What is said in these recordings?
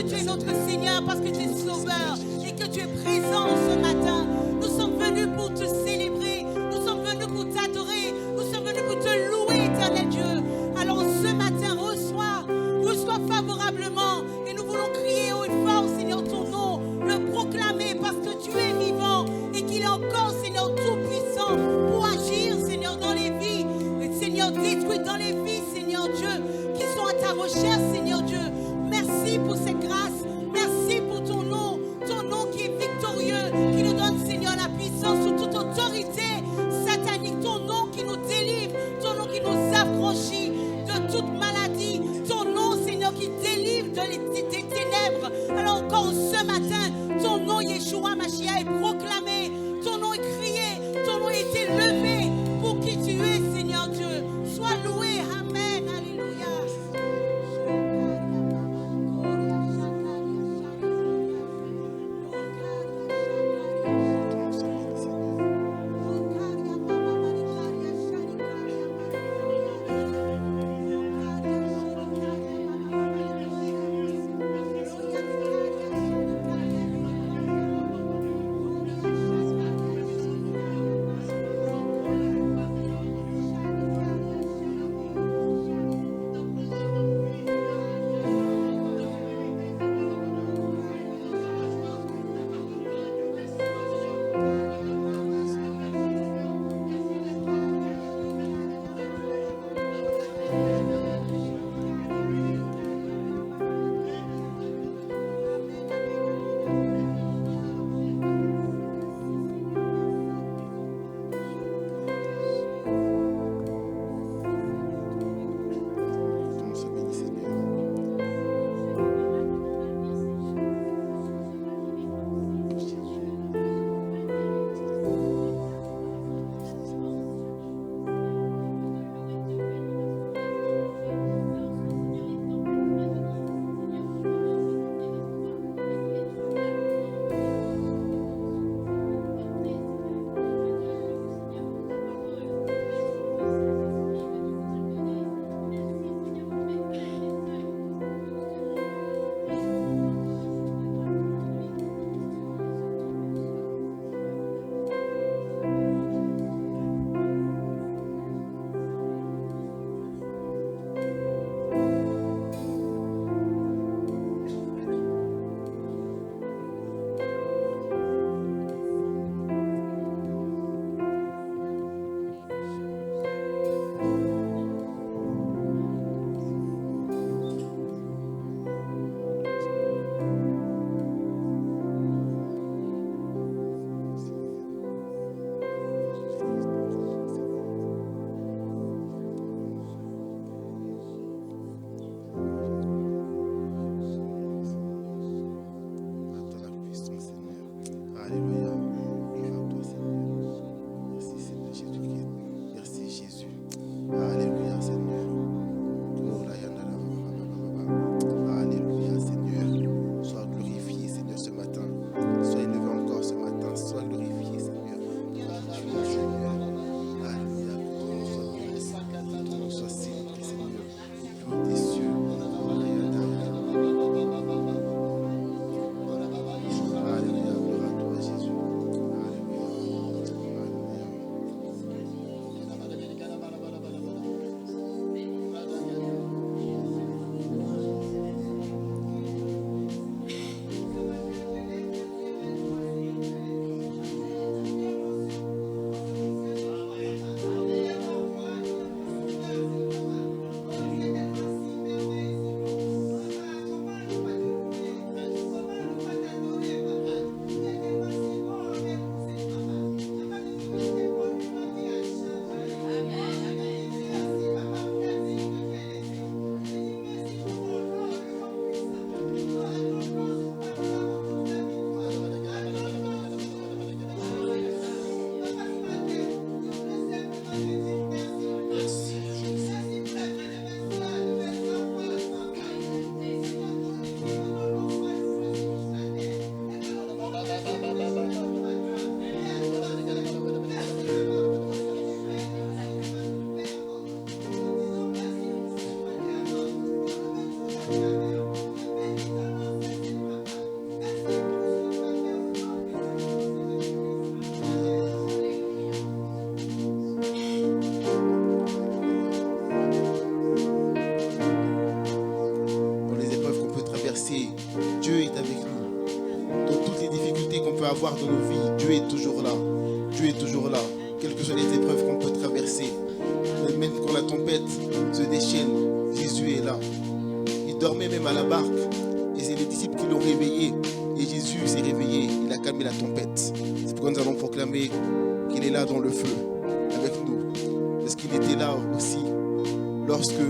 tu es notre Seigneur, parce que tu es sauveur et que tu es présent ce matin. Nous sommes venus pour te célébrer, nous sommes venus pour t'adorer, nous sommes venus pour te louer, éternel Dieu. Alors ce matin, reçois favorablement, et nous voulons crier haut et fort, Seigneur, ton nom, le proclamer parce que tu es vivant et qu'il est encore, Seigneur, tout puissant pour agir, Seigneur, dans les vies, et Seigneur, détruire dans les vies, Seigneur Dieu, qui sont à ta recherche, Seigneur Dieu. Merci pour cette grâce, merci pour ton nom qui est victorieux, qui nous donne, Seigneur, la puissance sous toute autorité satanique, ton nom qui nous délivre, ton nom qui nous affranchit de toute maladie, ton nom, Seigneur, qui délivre des ténèbres. Alors encore ce matin, ton nom, Yeshua Mashiach, est proclamé, ton nom est crié, ton nom est élevé pour qui tu es, Seigneur Dieu. Sois loué, amen, alléluia. voir dans nos vies, Dieu est toujours là. Dieu est toujours là. Quelles que soient les épreuves qu'on peut traverser, même quand la tempête se déchaîne, Jésus est là. Il dormait même à la barque. Et c'est les disciples qui l'ont réveillé. Et Jésus s'est réveillé. Il a calmé la tempête. C'est pourquoi nous allons proclamer qu'il est là dans le feu avec nous. Parce qu'il était là aussi lorsque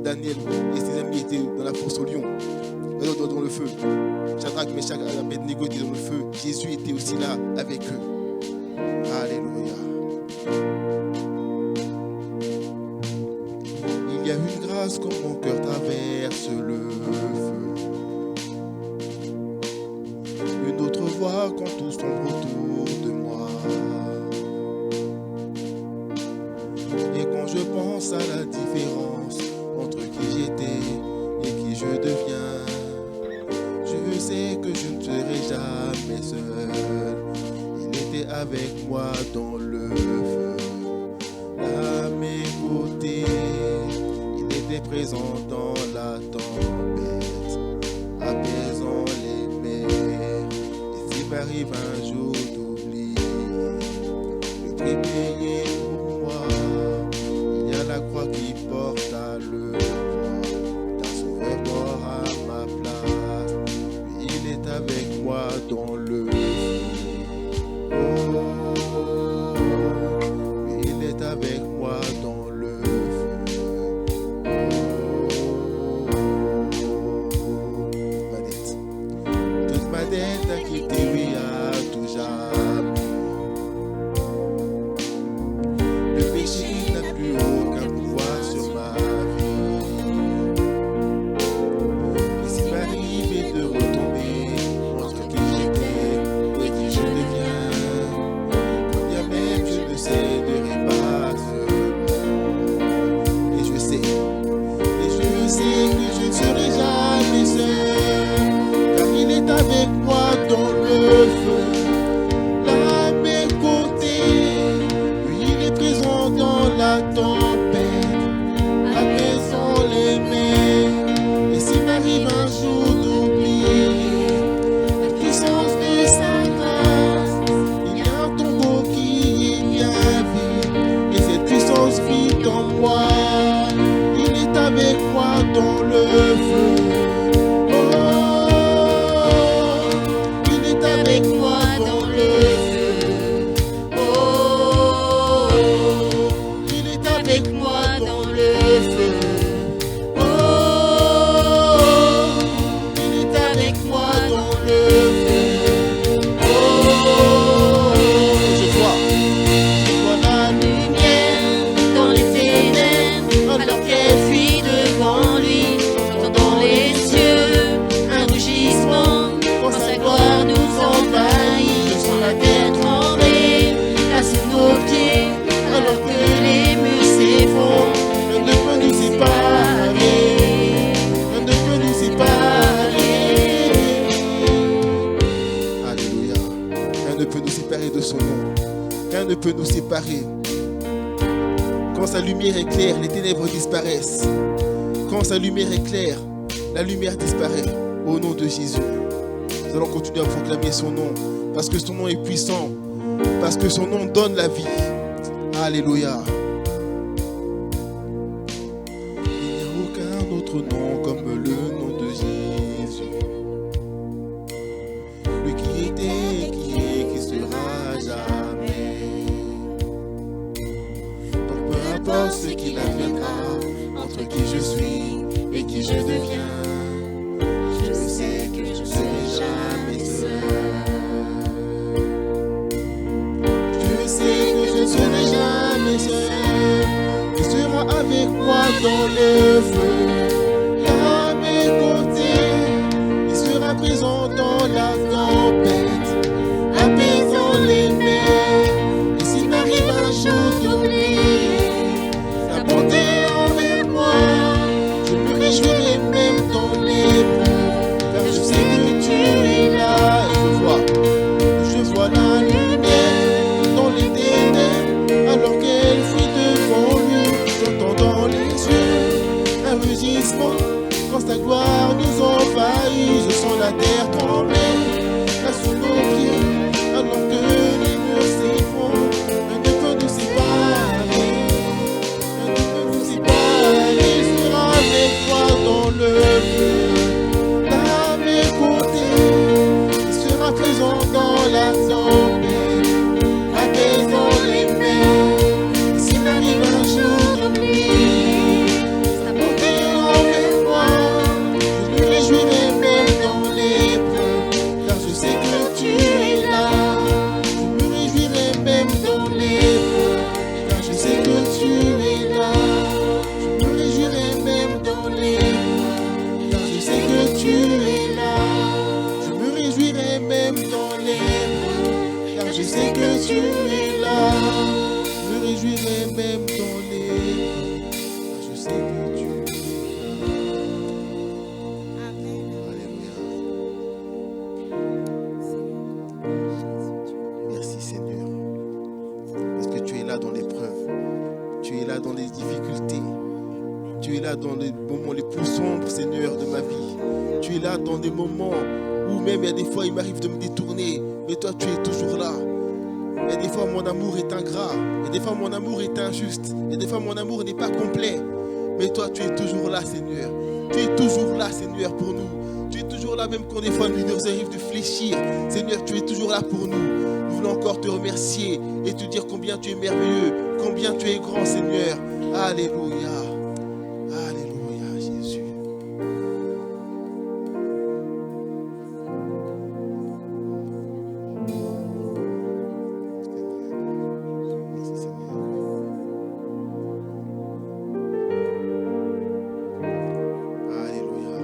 Daniel et ses amis étaient dans la fosse au lion. Dans le feu. Shadrach, Meshach et Abednego étaient dans le feu. Jésus était aussi là avec eux. Alléluia. Il y a une grâce quand mon cœur traverse le feu. Une autre voix quand tout sombre autour de moi. Et quand je pense à la différence entre qui j'étais et qui je deviens, je sais que je ne serai jamais seul. Il était avec moi dans le feu, à mes côtés. Il était présent dans la tempête, apaisant les mers. Et s'il m'arrive un jour d'oublier le prix payé pour moi, il y a la croix qui porte à le poids d'un sauveur mort à ma place. Lui, il est avec moi dans le feu. Oh, lui, il est avec moi dans le feu. Toute ma dette a quitté, oui, à tout jamais. Le péché n'a plus aucun pouvoir sur ma vie. Et s'il m'arrivait de retomber entre qui j'étais et qui je deviens, quand bien même je ne céderai pas seulement. Et je sais que je ne serai jamais seul, car il est avec moi dans le feu, là à mes côtés. Lui, il est présent dans la tempête, apaisant les mers. Et s'il m'arrive un jour d'oublier la puissance de sa grâce, il y a un tombeau qui est bien vide, et cette puissance vit en moi. Il est avec moi dans le feu. Oh, il est avec moi dans le feu. Oh, il est avec moi dans le feu. Oh, il est avec moi dans le feu. Oh, je vois la lumière dans les ténèbres, alors qu'elle fuit devant lui, dans les cieux, un rugissement, quand sa gloire nous envahit, je sens la terre trembler, là sous nos pieds, alors que les murs s'effondrent, rien ne peut nous séparer. Rien ne peut nous séparer. Alléluia. Rien ne peut nous séparer de son nom. Rien ne peut nous séparer. Quand sa lumière éclaire, les ténèbres disparaissent. Quand sa lumière éclaire, la lumière disparaît. Au nom de Jésus, nous allons continuer à proclamer son nom. Parce que son nom est puissant. Parce que son nom donne la vie. Alléluia. Il n'y a aucun autre nom comme le nom de Jésus. Lui qui était, qui est, qui sera jamais. Donc peu importe ce qu'il adviendra, entre qui je suis et qui je deviens, je sais que je ne serai jamais seul. Je sais que je ne serai jamais seul. Il sera avec moi dans le feu, là à mes côtés. Il sera présent dans la tempête, apaisant les mers. Et s'il m'arrive un jour d'oublier sa bonté envers moi, je me réjouirai même dans l'épreuve, car je sais que tu es là. Et je vois la lumière dans les ténèbres, alors qu'elle fuit devant lui. J'entends dans les yeux un rugissement, quand sa gloire nous envahit. Je sens la terre trembler, là sous nos pieds, es là dans les difficultés. Tu es là dans les moments les plus sombres, Seigneur, de ma vie. Tu es là dans des moments où même il y a des fois il m'arrive de me détourner, mais toi tu es toujours là. Et des fois mon amour est ingrat, et des fois mon amour est injuste, et des fois mon amour n'est pas complet. Mais toi tu es toujours là, Seigneur. Tu es toujours là, Seigneur, pour nous. Tu es toujours là même quand des fois il nous arrive de fléchir. Seigneur, tu es toujours là pour nous. Nous voulons encore te remercier et te dire combien tu es merveilleux, combien tu es grand, Seigneur. Alléluia. Alléluia, Jésus. Merci, Seigneur. Alléluia.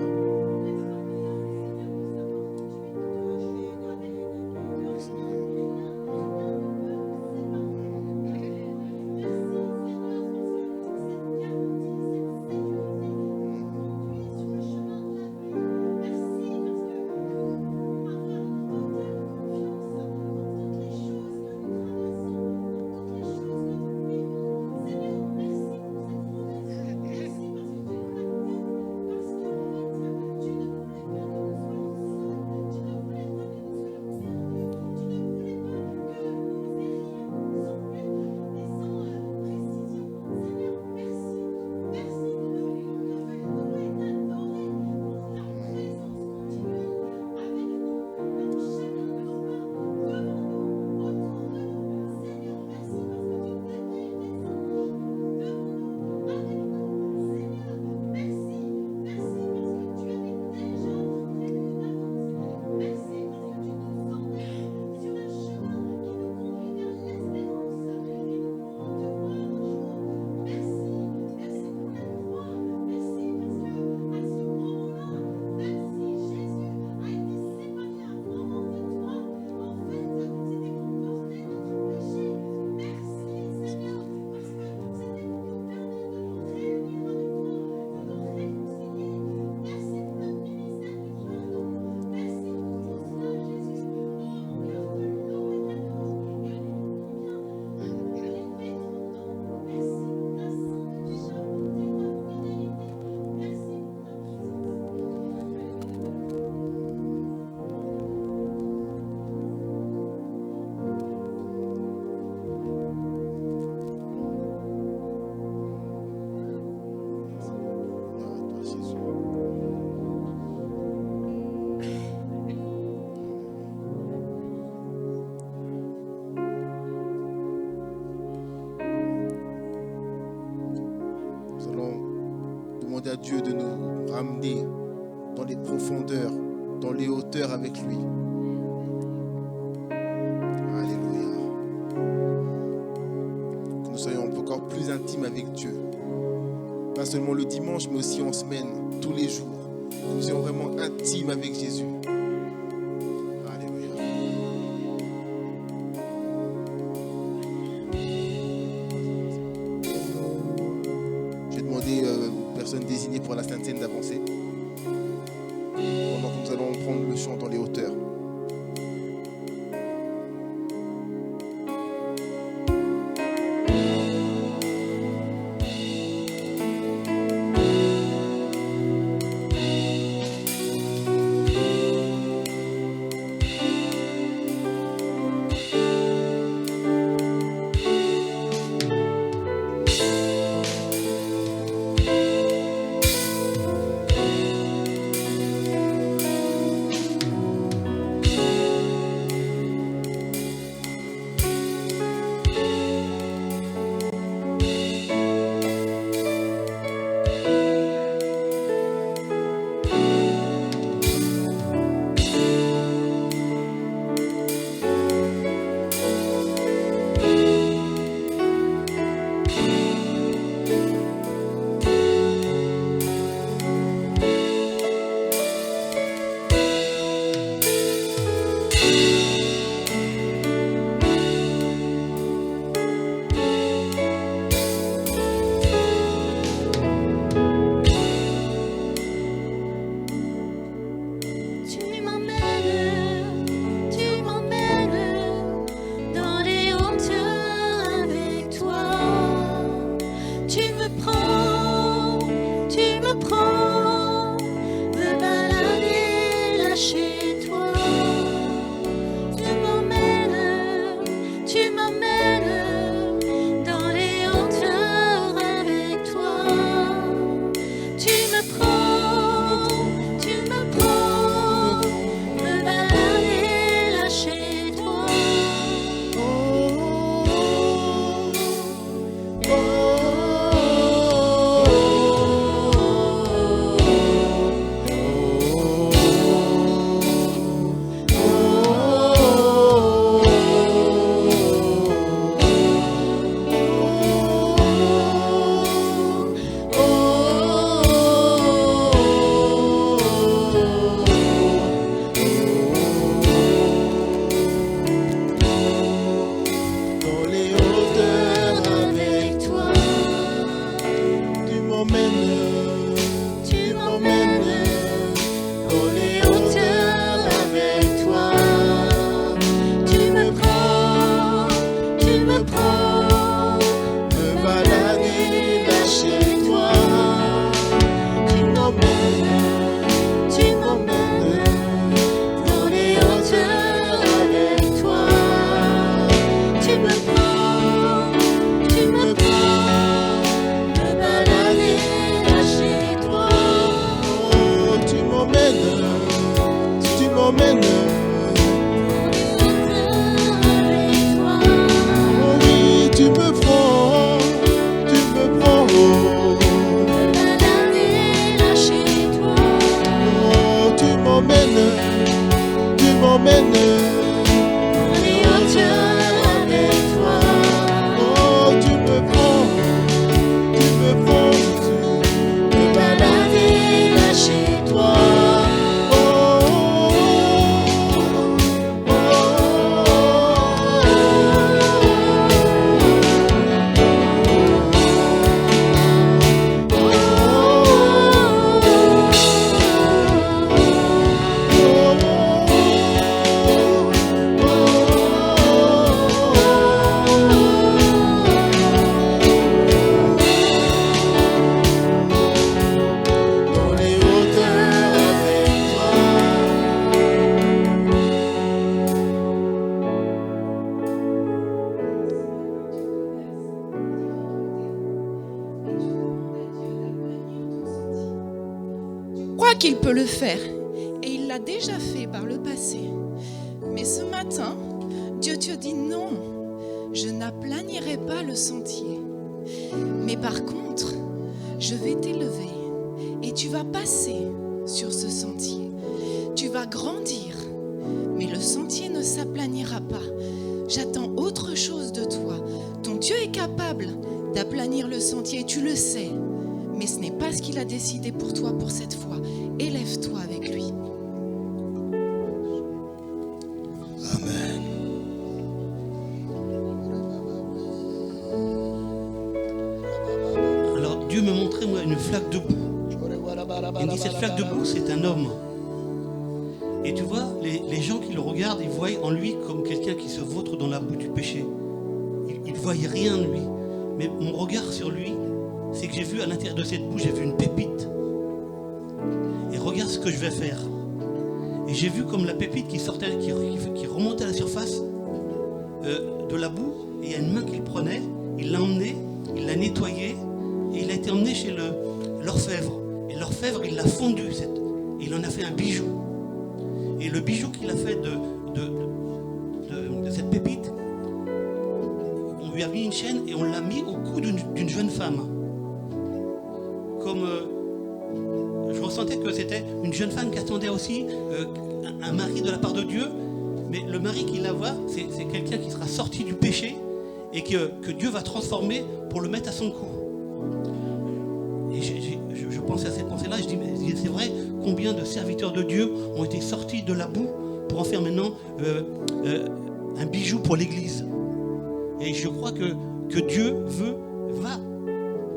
À Dieu de nous ramener dans les profondeurs, dans les hauteurs avec lui. Alléluia. Que nous soyons encore plus intimes avec Dieu. Pas seulement le dimanche, mais aussi en semaine, tous les jours. Que nous soyons vraiment intimes avec Jésus. Alléluia. Je vais demander personne désignée pour la Sainte Seine d'avancer pendant que nous allons prendre le chant dans les hauteurs. Tu me prends, me balader là chez toi. Tu m'emmènes dans les hauteurs avec toi. Tu me prends, me balader là chez toi. Dans les hauteurs avec toi, tu m'emmènes, dans les hauteurs avec toi. tu me prends, Me balader là chez toi. Tu m'emmènes dans les hauteurs avec toi. Tu me prends, me balader là chez toi. Oh, tu m'emmènes Dans les hauteurs avec toi. oh oui, tu me prends Me balader là chez toi. oh, tu m'emmènes Dans les hauteurs avec toi. oh, tu me prends Me balader là chez toi. oh, dans les hauteurs avec toi. Crois qu'il peut le faire et il l'a déjà fait par le passé. Mais ce matin, Dieu te dit non, je n'aplanirai pas le sentier. Mais par contre, je vais t'élever et tu vas passer sur ce sentier. Tu vas grandir, mais le sentier ne s'aplanira pas. J'attends autre chose de toi. Ton Dieu est capable d'aplanir le sentier, tu le sais. Mais ce n'est pas ce qu'il a décidé pour toi pour cette fois. Élève-toi avec lui. Amen. Alors Dieu me montrait moi une flaque de boue. Il me dit cette flaque de boue c'est un homme. Et tu vois, les gens qui le regardent, ils voient en lui comme quelqu'un qui se vautre dans la boue du péché. Ils ne voyaient rien de lui. Mais mon regard sur lui, c'est que j'ai vu à l'intérieur de cette boue, j'ai vu une pépite. Et regarde ce que je vais faire. Et j'ai vu comme la pépite qui sortait, qui remontait à la surface de la boue. Et il y a une main qui le prenait, il l'a emmené, il l'a nettoyé, et il a été emmené chez l'orfèvre. Et l'orfèvre, il l'a fondu, il en a fait un bijou. Et le bijou qu'il a fait de cette pépite, on lui a mis une chaîne et on l'a mis au cou d'une jeune femme. Comme je ressentais que c'était une jeune femme qui attendait aussi un mari de la part de Dieu. Mais le mari qu'il la voit, c'est quelqu'un qui sera sorti du péché et que Dieu va transformer pour le mettre à son cou. Et je pensais à cette pensée-là, je dis, mais c'est vrai, combien de serviteurs de Dieu ont été sortis de la boue pour en faire maintenant un bijou pour l'Église. Et je crois que Dieu va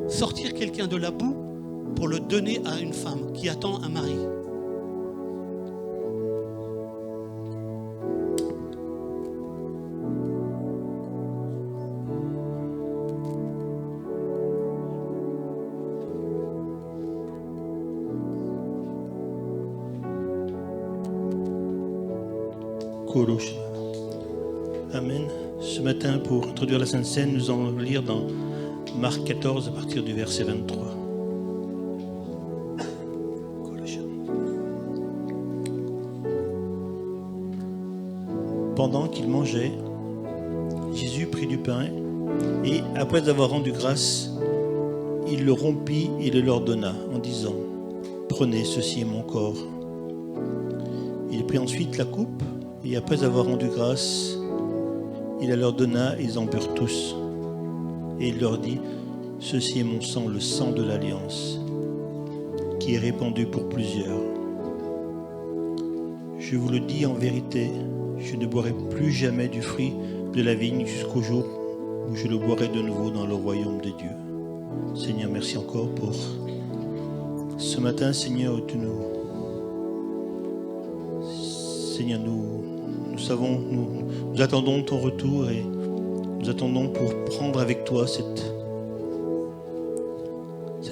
sortir quelqu'un de la boue pour le donner à une femme qui attend un mari. Amen. Ce matin, pour introduire la Sainte Seine, nous allons lire dans Marc 14 à partir du verset 23. Pendant qu'il mangeait, Jésus prit du pain et, après avoir rendu grâce, il le rompit et le leur donna en disant: Prenez, ceci est mon corps. Il prit ensuite la coupe et, après avoir rendu grâce, il la leur donna et ils en burent tous. Et il leur dit: Ceci est mon sang, le sang de l'Alliance, qui est répandu pour plusieurs. Je vous le dis en vérité, je ne boirai plus jamais du fruit de la vigne jusqu'au jour où je le boirai de nouveau dans le royaume de Dieu. Seigneur, merci encore pour ce matin, Seigneur, où Seigneur, nous savons, nous attendons ton retour et nous attendons pour prendre avec toi cette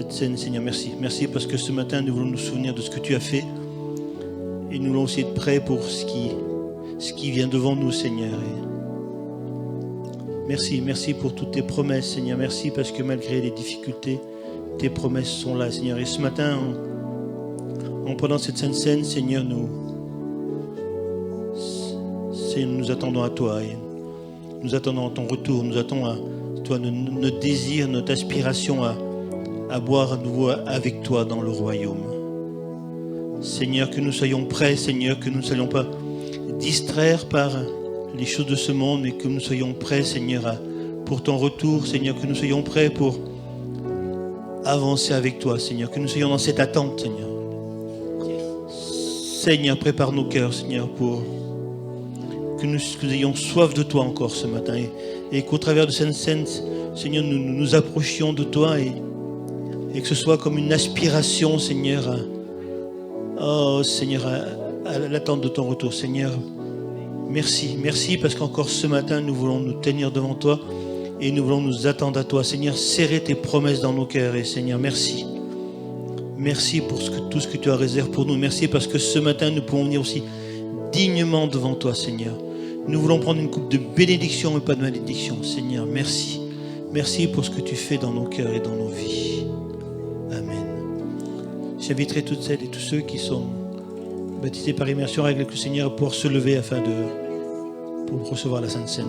scène, Seigneur. Merci. Merci parce que ce matin, nous voulons nous souvenir de ce que tu as fait et nous voulons aussi être prêts pour ce qui vient devant nous, Seigneur. Et merci pour toutes tes promesses, Seigneur. Merci parce que malgré les difficultés, tes promesses sont là, Seigneur. Et ce matin, en prenant cette sainte scène, Seigneur, nous attendons à toi. Et nous attendons à ton retour. Nous attendons à toi, notre désir, notre aspiration à boire à nouveau avec toi dans le royaume. Seigneur, que nous soyons prêts, Seigneur, que nous ne soyons pas distraire par les choses de ce monde, mais que nous soyons prêts, Seigneur, pour ton retour, Seigneur, que nous soyons prêts pour avancer avec toi, Seigneur, que nous soyons dans cette attente, Seigneur. Seigneur, prépare nos cœurs, Seigneur, pour que nous ayons soif de toi encore ce matin et qu'au travers de cette scène, Seigneur, nous nous approchions de toi et que ce soit comme une aspiration, Seigneur, Seigneur, à l'attente de ton retour, Seigneur. Merci parce qu'encore ce matin, nous voulons nous tenir devant toi et nous voulons nous attendre à toi. Seigneur, serrer tes promesses dans nos cœurs. Et Seigneur, merci. Merci pour tout ce que tu as réservé pour nous. Merci parce que ce matin, nous pouvons venir aussi dignement devant toi, Seigneur. Nous voulons prendre une coupe de bénédiction et pas de malédiction. Seigneur, merci. Merci pour ce que tu fais dans nos cœurs et dans nos vies. Amen. J'inviterai toutes celles et tous ceux qui sont baptisés par immersion avec le Seigneur à pouvoir se lever afin pour recevoir la Sainte Seine.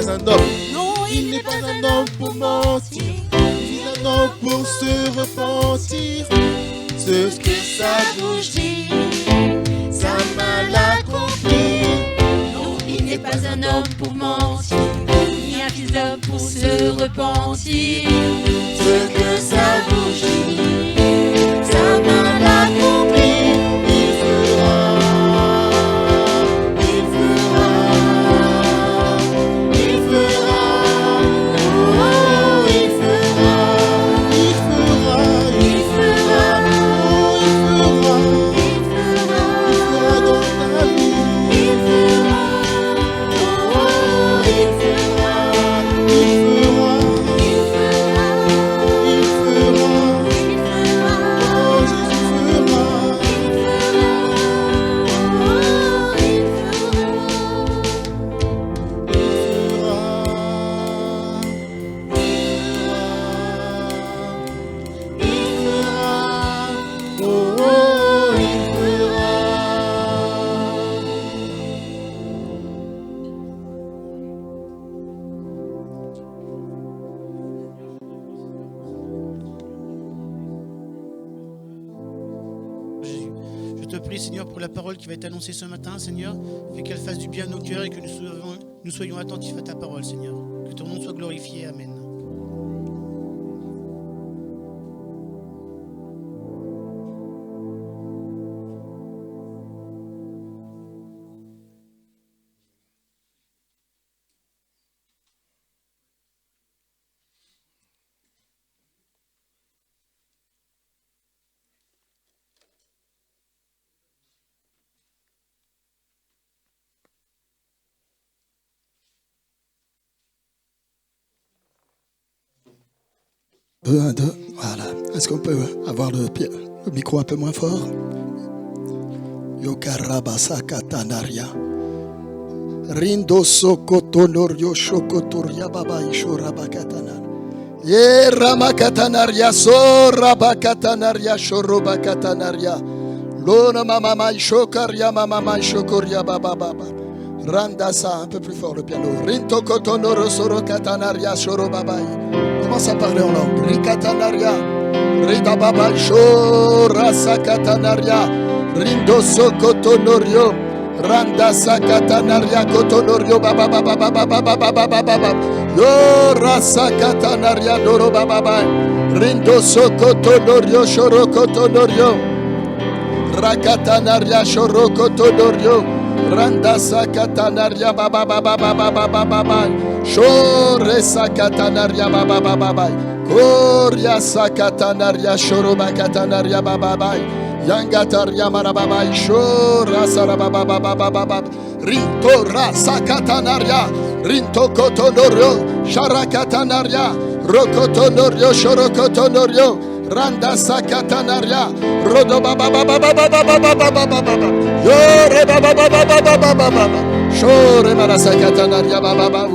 pas un homme. Non, Il n'est pas un homme pour mentir. Il est un homme pour se repentir. Ce que sa bouche dit, sa main l'accomplit. Non, il n'est pas un homme pour mentir, ni un fils d'homme pour se repentir. Ce que sa bouche dit, sa main l'accomplit. Il fera, il fera, il fera, oh, il fera, il fera, il fera, oh, il fera, il fera dans ta vie. Il fera, oh, il fera, il fera, il fera, il fera, oh, Jésus fera, Jésus, je te prie, Seigneur, pour la parole qui va être annoncée ce matin, Seigneur. Fais qu'elle fasse du bien à nos cœurs et que nous soyons attentifs à ta parole, Seigneur. Que ton nom soit glorifié. Amen. Un, deux, voilà. Est-ce qu'on peut avoir le micro un peu moins fort? Yokarabasa katanaria. Rindo sokotonorio shokotoria baba ishorabakatana. Ye ramakatanaria sorabakatanaria shorobakatanaria. Lona mama shokaria mama shokoria baba baba. Randasa, un peu plus fort le piano. Rinto kotonoro soro katanaria shorobabai. Commence à parler en langue. Rikatanaria, Rida Baba Shora Sakatanaria, Rindo Sokotonorio, Randa Sakatanaria Kotonorio Baba Baba Baba Baba Baba Baba Yora Sakatanaria Doro Baba Baba Rindo Sokotonorio Shorokotonorio Rakatanaria Shorokotonorio Randa Sakatanaria Baba Baba Baba Baba Baba Shore Sakatanaria Baba Baba Baba Koria Sakatanaria Shoroba Katanaria Baba Baba Yangataria Marababa Shora Sarababa Baba Baba Rinto Sakatanaria Rinto Kotonorio Sharakatanaria Rokotonorio Shorokotonorio Randa Sakatanaria Rodo Baba Baba Baba Baba Baba Yore Baba Baba Baba Baba Shore Marasakatanaria Baba Baba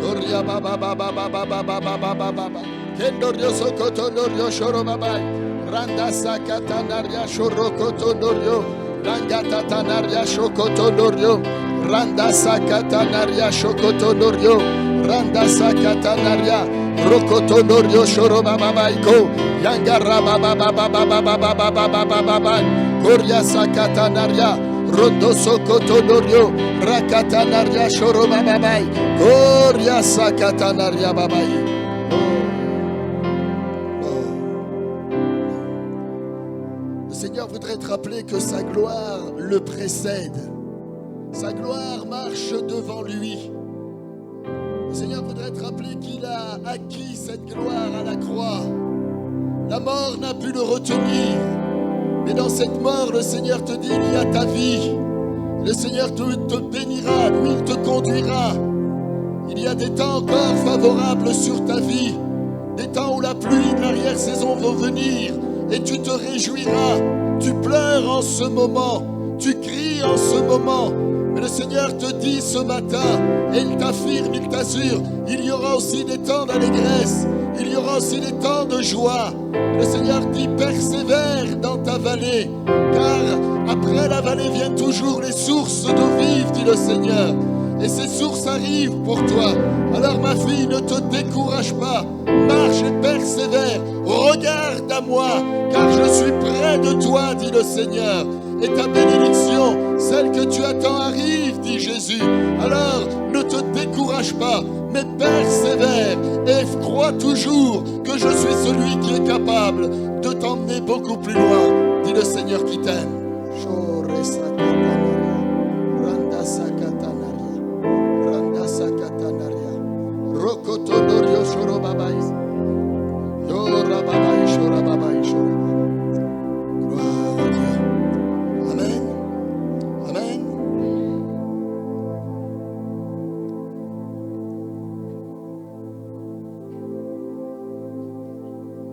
Koria Baba Baba Baba Baba Baba Kendorio Sokotonorio Shoro Baba Randa Sakatanaria Shorokotonorio Rangatatanaria Shokotonorio Randa Sakatanaria Shokotonorio Randa Sakatanaria Rokotonorio Shoroba Babaiko Yangara Baba Baba Baba Baba Baba Baba Koria Sakatanaria Rondo Sokotonorio Rakatanaria Shoroba Babai Koria Sakatanaria Babai. Le Seigneur voudrait te rappeler que sa gloire le précède. Sa gloire marche devant lui. Le Seigneur voudrait te rappeler qu'il a acquis cette gloire à la croix. La mort n'a pu le retenir. Mais dans cette mort, le Seigneur te dit, il y a ta vie. Le Seigneur te bénira, lui il te conduira. Il y a des temps encore favorables sur ta vie. Des temps où la pluie de l'arrière-saison va venir. Et tu te réjouiras. Tu pleures en ce moment. Tu cries en ce moment. Mais le Seigneur te dit ce matin, et il t'affirme, il t'assure, il y aura aussi des temps d'allégresse, il y aura aussi des temps de joie. Le Seigneur dit, persévère dans ta vallée, car après la vallée viennent toujours les sources d'eau vive, dit le Seigneur. et ces sources arrivent pour toi. Alors ma fille, ne te décourage pas, marche et persévère, regarde à moi, car je suis près de toi, dit le Seigneur. Et ta bénédiction, celle que tu attends, arrive, dit Jésus. Alors ne te décourage pas, mais persévère et crois toujours que je suis celui qui est capable de t'emmener beaucoup plus loin, dit le Seigneur qui t'aime. Amen. Amen.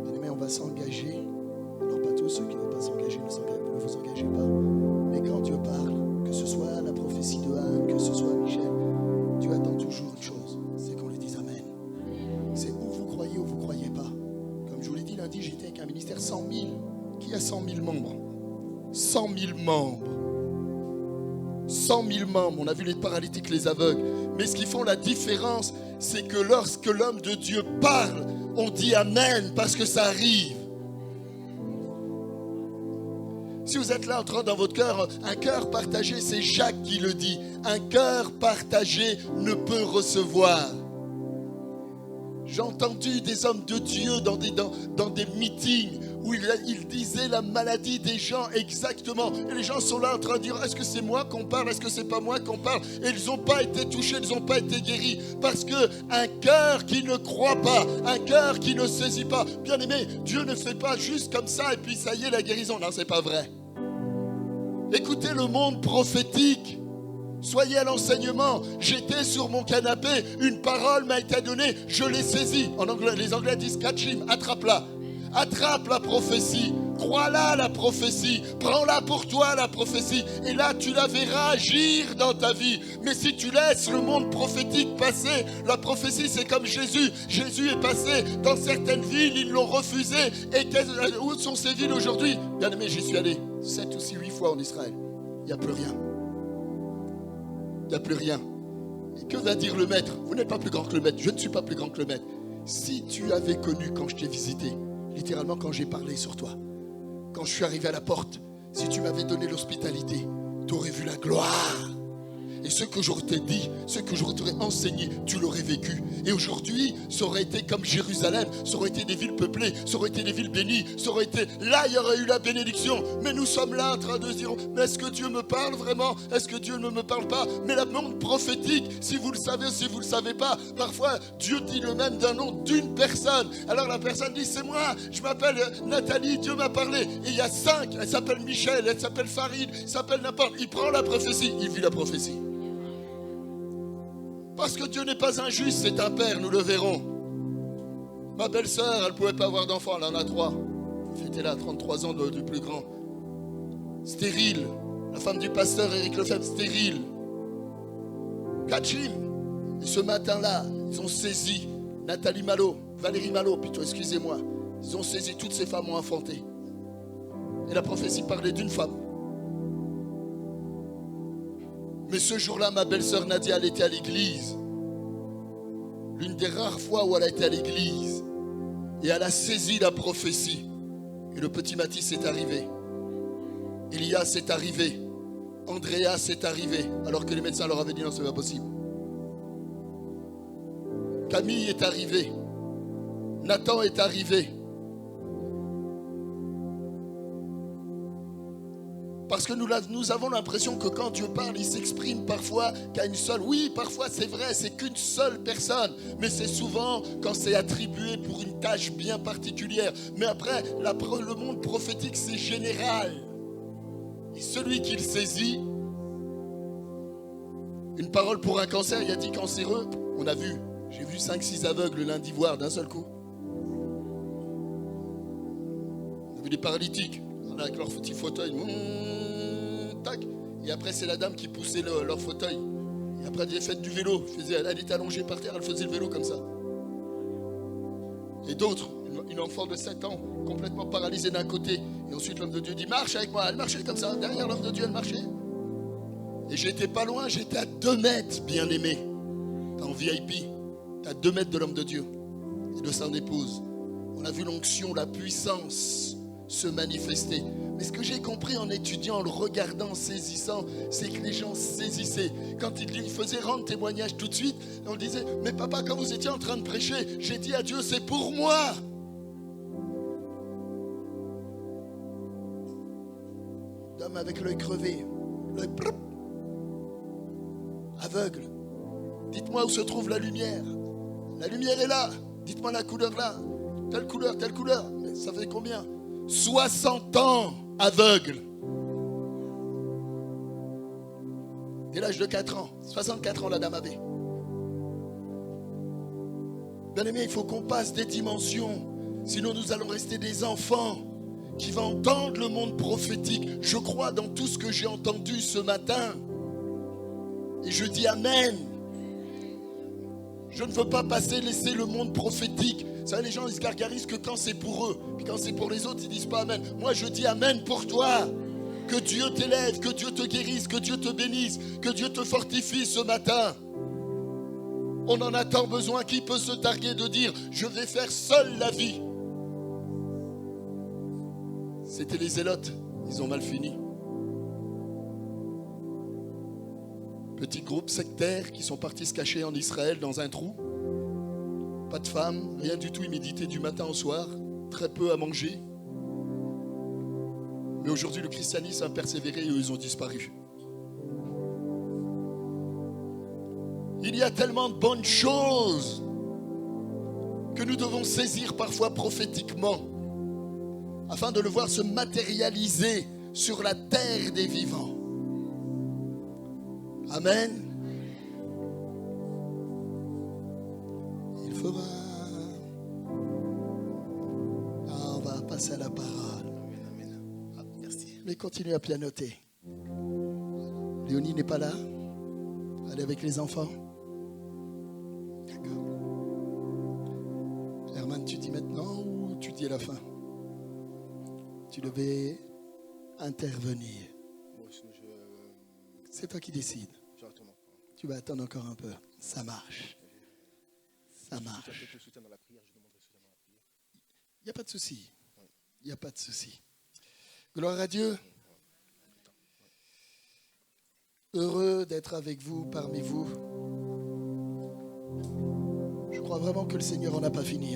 Bien-aimés, on va s'engager. Alors pas tous, ceux qui ne vont pas s'engager, ne vous engagez pas. Mais quand Dieu parle, que ce soit la prophétie de Anne, que ce soit Michel, Dieu attend toujours une chose, c'est qu'on lui dise Amen. C'est où vous croyez ou vous ne croyez pas. Comme je vous l'ai dit lundi, j'étais avec un ministère 100 000. Qui a 100 000 membres? 100 000 membres. 100 000 membres. On a vu les paralytiques, les aveugles. Mais ce qui font la différence, c'est que lorsque l'homme de Dieu parle, on dit Amen parce que ça arrive. Si vous êtes là en train dans votre cœur, un cœur partagé, c'est Jacques qui le dit. Un cœur partagé ne peut recevoir. J'ai entendu des hommes de Dieu dans des meetings où ils disaient la maladie des gens exactement. Et les gens sont là en train de dire, est-ce que c'est moi qu'on parle? Est-ce que c'est pas moi qu'on parle? Et ils n'ont pas été touchés, ils n'ont pas été guéris. Parce qu'un cœur qui ne croit pas, un cœur qui ne saisit pas. Bien aimé, Dieu ne fait pas juste comme ça et puis ça y est la guérison. Non, c'est pas vrai. Écoutez le monde prophétique. Soyez à l'enseignement. J'étais sur mon canapé, une parole m'a été donnée, je l'ai saisie. En anglais, les Anglais disent catch him, attrape-la. Attrape la prophétie, crois-la la prophétie, prends-la pour toi la prophétie, et là tu la verras agir dans ta vie. Mais si tu laisses le monde prophétique passer, la prophétie c'est comme Jésus. Jésus est passé dans certaines villes, ils l'ont refusé. Et où sont ces villes aujourd'hui? Bien aimé, j'y suis allé 7 ou 8 fois en Israël. Il n'y a plus rien. Il n'y a plus rien. Et que va dire le maître? Vous n'êtes pas plus grand que le maître. Je ne suis pas plus grand que le maître. Si tu avais connu quand je t'ai visité, littéralement quand j'ai parlé sur toi, quand je suis arrivé à la porte, si tu m'avais donné l'hospitalité, tu aurais vu la gloire. Et ce que je t'ai dit, ce que je t'aurais enseigné, tu l'aurais vécu. Et aujourd'hui, ça aurait été comme Jérusalem, ça aurait été des villes peuplées, ça aurait été des villes bénies, ça aurait été... Là, il y aurait eu la bénédiction. Mais nous sommes là en train de se dire, mais est-ce que Dieu me parle vraiment? Est-ce que Dieu ne me parle pas? Mais le monde prophétique, si vous le savez ou si vous ne le savez pas, parfois, Dieu dit le même d'un nom d'une personne. Alors la personne dit, c'est moi, je m'appelle Nathalie, Dieu m'a parlé. Et il y a 5, elle s'appelle Michel, elle s'appelle Farid, elle s'appelle n'importe. Il prend la prophétie, il vit la prophétie. Parce que Dieu n'est pas injuste, c'est un père, nous le verrons. Ma belle-sœur, elle ne pouvait pas avoir d'enfant, elle en a 3. Fêtait là 33 ans du plus grand. Stérile. La femme du pasteur Éric Lefebvre, stérile. Kachim. Et ce matin-là, ils ont saisi Nathalie Malo, Valérie Malo, plutôt, excusez-moi. Ils ont saisi, toutes ces femmes ont enfanté. Et la prophétie parlait d'une femme. Mais ce jour-là, ma belle-sœur Nadia, elle était à l'église. L'une des rares fois où elle a été à l'église. Et elle a saisi la prophétie. Et le petit Mathis est arrivé. Elias est arrivé. Andreas est arrivé. Alors que les médecins leur avaient dit non, c'est pas possible. Camille est arrivé. Nathan est arrivé. Parce que nous avons l'impression que quand Dieu parle, il s'exprime parfois qu'à une seule. Oui, parfois c'est vrai, c'est qu'une seule personne. Mais c'est souvent quand c'est attribué pour une tâche bien particulière. Mais après, le monde prophétique, c'est général. Et celui qui le saisit, une parole pour un cancer, il y a 10 cancéreux. On a vu, j'ai vu 5-6 aveugles lundi voir d'un seul coup. On a vu des paralytiques. Avec leur petit fauteuil, tac. Et après c'est la dame qui poussait leur fauteuil. Et après elle faisait du vélo, elle était allongée par terre, elle faisait le vélo comme ça. Et d'autres, une enfant de 7 ans, complètement paralysée d'un côté. Et ensuite l'homme de Dieu dit marche avec moi, elle marchait comme ça, derrière l'homme de Dieu elle marchait. Et j'étais pas loin, j'étais à 2 mètres, bien-aimé. T'es en VIP, t'es à 2 mètres de l'homme de Dieu et de son épouse. On a vu l'onction, la puissance se manifester. Mais ce que j'ai compris en étudiant, en le regardant, en saisissant, c'est que les gens saisissaient. Quand ils faisaient rendre témoignage tout de suite, on disait, mais papa, quand vous étiez en train de prêcher, j'ai dit à Dieu, c'est pour moi. L'homme avec l'œil crevé, l'œil aveugle. Dites-moi où se trouve la lumière. La lumière est là. Dites-moi la couleur là. Telle couleur, telle couleur. Mais ça fait combien? 60 ans aveugle. Dès l'âge de 4 ans. 64 ans la dame avait. Bien aimé, il faut qu'on passe des dimensions. Sinon nous allons rester des enfants qui vont entendre le monde prophétique. Je crois dans tout ce que j'ai entendu ce matin. Et je dis amen. Je ne veux pas laisser le monde prophétique. Vous savez, les gens ils se gargarisent que quand c'est pour eux. Puis quand c'est pour les autres, ils disent pas amen. Moi je dis amen pour toi. Que Dieu t'élève, que Dieu te guérisse, que Dieu te bénisse, que Dieu te fortifie ce matin. On en a tant besoin. Qui peut se targuer de dire je vais faire seul la vie? C'était les zélotes. Ils ont mal fini. Petit groupe sectaire qui sont partis se cacher en Israël dans un trou. Pas de femmes, rien du tout, ils méditaient du matin au soir, très peu à manger. Mais aujourd'hui, le christianisme a persévéré et eux, ils ont disparu. Il y a tellement de bonnes choses que nous devons saisir parfois prophétiquement afin de le voir se matérialiser sur la terre des vivants. Amen. Il fera. On va passer à la parole. Ah, merci. Mais continuez à pianoter. Léonie n'est pas là. Elle est avec les enfants. D'accord. Herman, tu dis maintenant ou tu dis à la fin? Tu devais intervenir. C'est toi qui décides. Tu vas attendre encore un peu. Ça marche. Ça marche. Il n'y a pas de souci. Il n'y a pas de souci. Gloire à Dieu. Heureux d'être avec vous, parmi vous. Je crois vraiment que le Seigneur n'en a pas fini.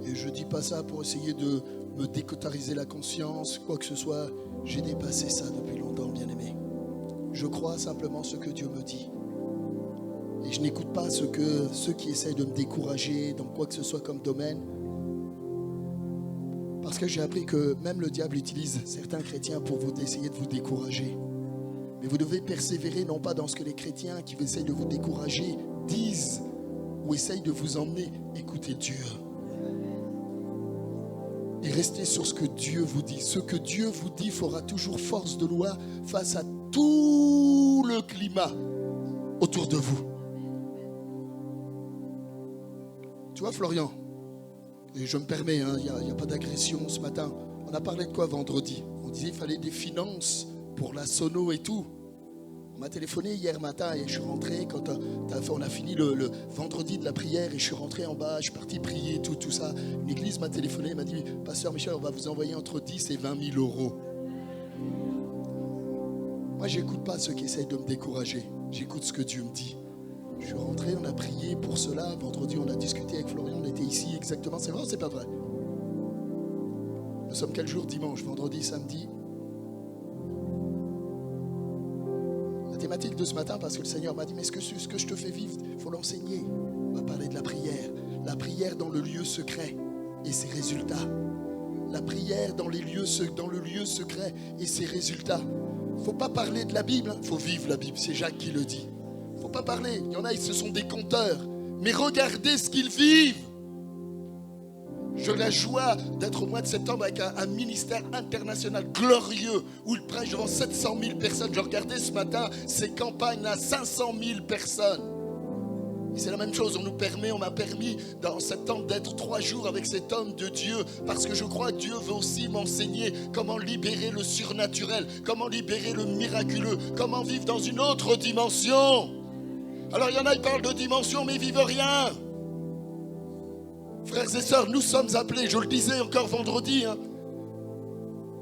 Et je ne dis pas ça pour essayer de me décotariser la conscience, quoi que ce soit. J'ai dépassé ça depuis longtemps, bien-aimé. Je crois simplement ce que Dieu me dit. Et je n'écoute pas ceux qui essayent de me décourager dans quoi que ce soit comme domaine. Parce que j'ai appris que même le diable utilise certains chrétiens pour essayer de vous décourager. Mais vous devez persévérer non pas dans ce que les chrétiens qui essayent de vous décourager disent ou essayent de vous emmener. Écoutez Dieu. Et restez sur ce que Dieu vous dit. Ce que Dieu vous dit fera toujours force de loi face à tout le climat autour de vous. Tu vois, Florian, et je me permets, il n'y a pas d'agression ce matin. On a parlé de quoi vendredi? On disait qu'il fallait des finances pour la sono et tout. On m'a téléphoné hier matin et je suis rentré quand on a fini le vendredi de la prière et je suis rentré en bas, je suis parti prier, tout ça. Une église m'a téléphoné et m'a dit « Pasteur Michel, on va vous envoyer entre 10 et 20 000 euros. » Moi, je n'écoute pas ceux qui essayent de me décourager. J'écoute ce que Dieu me dit. Je suis rentré, on a prié pour cela. Vendredi, on a discuté avec Florian, on était ici exactement. C'est vrai ou c'est pas vrai? Nous sommes quel jour? Dimanche, vendredi, samedi. La thématique de ce matin, parce que le Seigneur m'a dit, mais ce que je te fais vivre, il faut l'enseigner. On va parler de la prière dans le lieu secret et ses résultats. La prière dans le lieu secret et ses résultats. Il ne faut pas parler de la Bible, il faut vivre la Bible, c'est Jacques qui le dit. Il ne faut pas parler, il y en a, ce sont des conteurs, mais regardez ce qu'ils vivent. J'ai la joie d'être au mois de septembre avec un ministère international glorieux où il prêche devant 700 000 personnes. Je regardais ce matin ces campagnes à 500 000 personnes. Et c'est la même chose, on m'a permis dans septembre d'être 3 jours avec cet homme de Dieu, parce que je crois que Dieu veut aussi m'enseigner comment libérer le surnaturel, comment libérer le miraculeux, comment vivre dans une autre dimension. Alors il y en a, ils parlent de dimension, mais ils vivent rien. Frères et sœurs, nous sommes appelés, je le disais encore vendredi,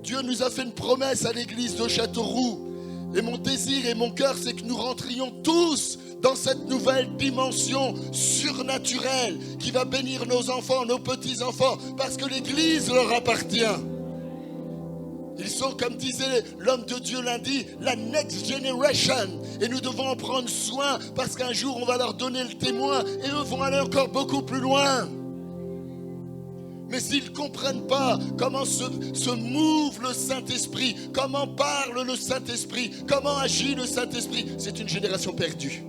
Dieu nous a fait une promesse à l'église de Châteauroux. Et mon désir et mon cœur, c'est que nous rentrions tous dans cette nouvelle dimension surnaturelle qui va bénir nos enfants, nos petits-enfants, parce que l'église leur appartient. Ils sont, comme disait l'homme de Dieu lundi, la next generation. Et nous devons en prendre soin, parce qu'un jour, on va leur donner le témoin, et eux vont aller encore beaucoup plus loin. Mais s'ils ne comprennent pas comment se move le Saint-Esprit, comment parle le Saint-Esprit, comment agit le Saint-Esprit, c'est une génération perdue.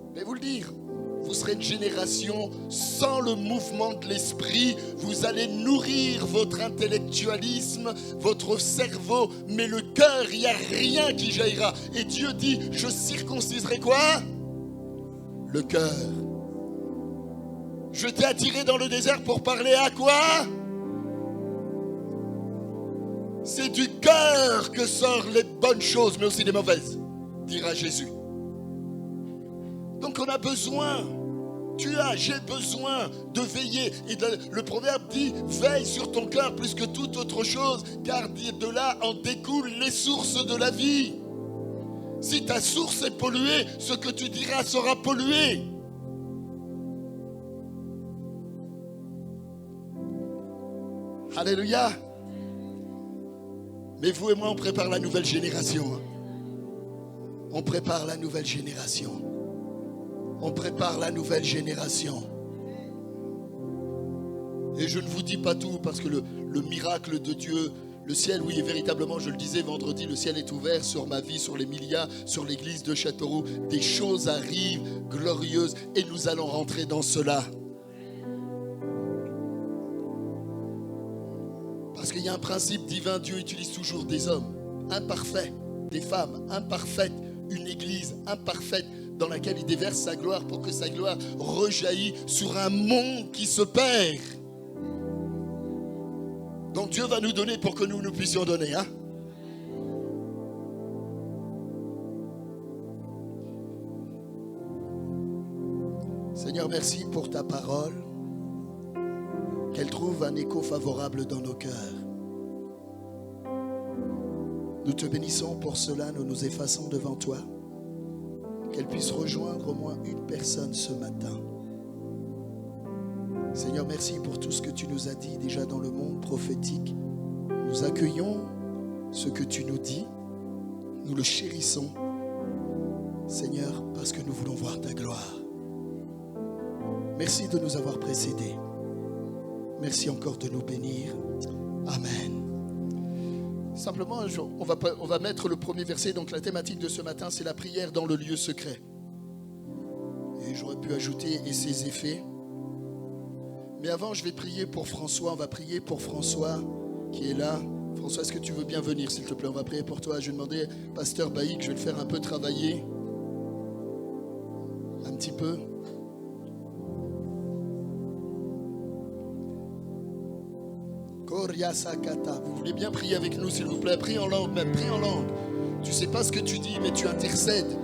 Je vais vous le dire, vous serez une génération sans le mouvement de l'Esprit. Vous allez nourrir votre intellectualisme, votre cerveau, mais le cœur, il n'y a rien qui jaillira. Et Dieu dit, je circonciserai quoi? Le cœur. Je t'ai attiré dans le désert pour parler à quoi? C'est du cœur que sortent les bonnes choses, mais aussi les mauvaises, dira Jésus. Donc on a besoin, j'ai besoin de veiller. Et le proverbe dit, veille sur ton cœur plus que toute autre chose, car de là en découlent les sources de la vie. Si ta source est polluée, ce que tu diras sera pollué. Alléluia. Mais vous et moi, on prépare la nouvelle génération. On prépare la nouvelle génération. On prépare la nouvelle génération. Et je ne vous dis pas tout, parce que le miracle de Dieu, le ciel, oui, et véritablement, je le disais vendredi, le ciel est ouvert sur ma vie, sur les Millias, sur l'église de Châteauroux. Des choses arrivent glorieuses et nous allons rentrer dans cela. Parce qu'il y a un principe divin, Dieu utilise toujours des hommes imparfaits, des femmes imparfaites, une église imparfaite dans laquelle il déverse sa gloire pour que sa gloire rejaillisse sur un monde qui se perd. Donc Dieu va nous donner pour que nous puissions donner. Seigneur, merci pour ta parole. Qu'elle trouve un écho favorable dans nos cœurs. Nous te bénissons pour cela, nous nous effaçons devant toi. Qu'elle puisse rejoindre au moins une personne ce matin. Seigneur, merci pour tout ce que tu nous as dit déjà dans le monde prophétique. Nous accueillons ce que tu nous dis. Nous le chérissons, Seigneur, parce que nous voulons voir ta gloire. Merci de nous avoir précédés. Merci encore de nous bénir. Amen. Simplement, on va mettre le premier verset. Donc la thématique de ce matin, c'est la prière dans le lieu secret. Et j'aurais pu ajouter et ses effets. Mais avant, je vais prier pour François. On va prier pour François qui est là. François, est-ce que tu veux bien venir, s'il te plaît? On va prier pour toi. Je vais demander, Pasteur Baïk, je vais le faire un peu travailler. Un petit peu. Vous voulez bien prier avec nous, s'il vous plaît? Prie en langue, même prie en langue. Tu ne sais pas ce que tu dis, mais tu intercèdes.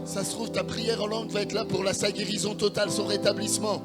Ça se trouve, ta prière en langue va être là pour sa guérison totale, son rétablissement.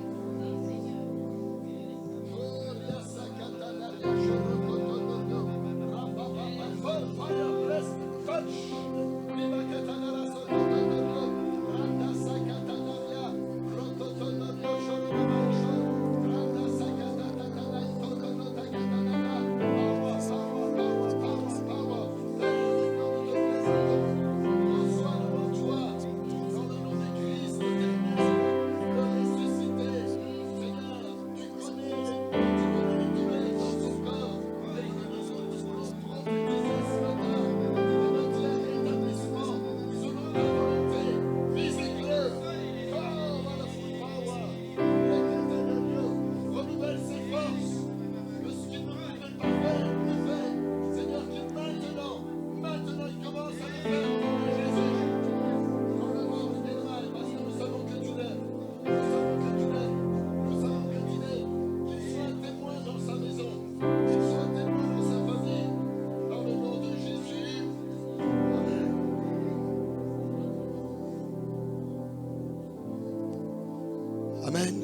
Amen.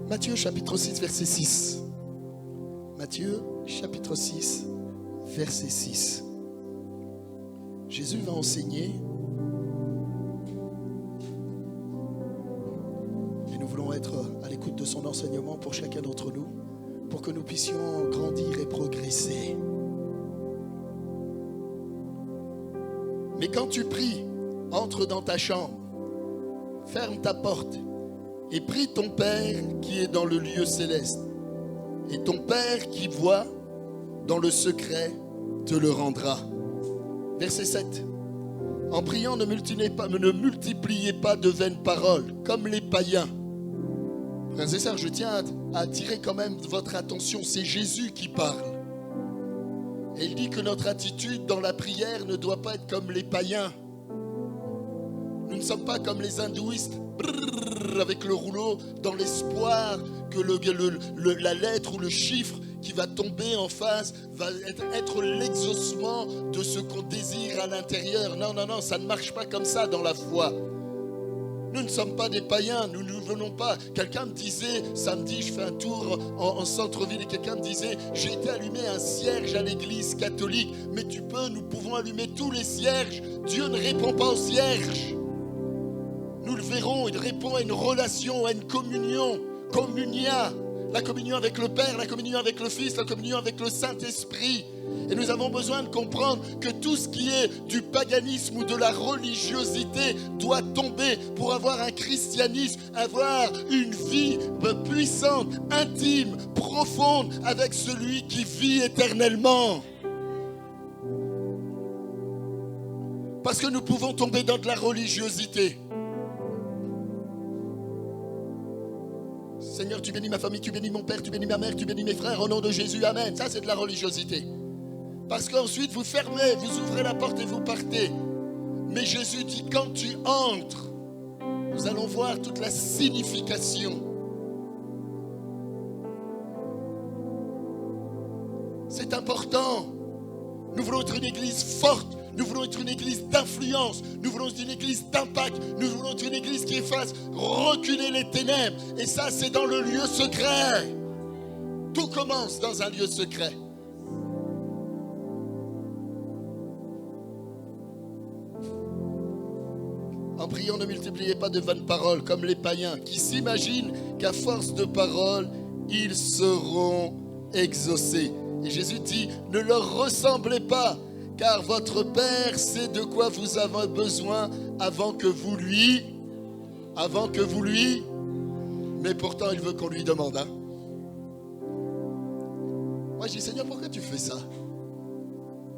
Matthieu chapitre 6, verset 6. Matthieu chapitre 6, verset 6. Jésus va enseigner. Et nous voulons être à l'écoute de son enseignement pour chacun d'entre nous, pour que nous puissions grandir et progresser. Mais quand tu pries, entre dans ta chambre, ferme ta porte et prie ton Père qui est dans le lieu céleste. Et ton Père qui voit dans le secret te le rendra. Verset 7. En priant, ne multipliez pas de vaines paroles, comme les païens. Frères et sœurs, je tiens à attirer quand même votre attention. C'est Jésus qui parle. Et il dit que notre attitude dans la prière ne doit pas être comme les païens. Nous ne sommes pas comme les hindouistes, avec le rouleau, dans l'espoir que la lettre ou le chiffre qui va tomber en face va être l'exaucement de ce qu'on désire à l'intérieur. Non, non, non, ça ne marche pas comme ça dans la foi. Nous ne sommes pas des païens, nous ne venons pas. Quelqu'un me disait, samedi, je fais un tour en centre-ville et quelqu'un me disait, j'ai été allumer un cierge à l'église catholique, mais nous pouvons allumer tous les cierges. Dieu ne répond pas aux cierges. Nous le verrons, il répond à une relation, à une communion, communia. La communion avec le Père, la communion avec le Fils, la communion avec le Saint-Esprit. Et nous avons besoin de comprendre que tout ce qui est du paganisme ou de la religiosité doit tomber pour avoir un christianisme, avoir une vie puissante, intime, profonde avec celui qui vit éternellement. Parce que nous pouvons tomber dans de la religiosité. Seigneur, tu bénis ma famille, tu bénis mon père, tu bénis ma mère, tu bénis mes frères, au nom de Jésus, amen. Ça, c'est de la religiosité. Parce qu'ensuite, vous fermez, vous ouvrez la porte et vous partez. Mais Jésus dit, quand tu entres, nous allons voir toute la signification. C'est important. Nous voulons être une église forte. Nous voulons être une église d'influence. Nous voulons être une église d'impact. Nous voulons être une église qui fasse reculer les ténèbres. Et ça, c'est dans le lieu secret. Tout commence dans un lieu secret. En priant, ne multipliez pas de vaines paroles comme les païens qui s'imaginent qu'à force de paroles, ils seront exaucés. Et Jésus dit, ne leur ressemblez pas, car votre Père sait de quoi vous avez besoin avant que vous lui. Mais pourtant, il veut qu'on lui demande. Hein? Moi, je dis, Seigneur, pourquoi tu fais ça?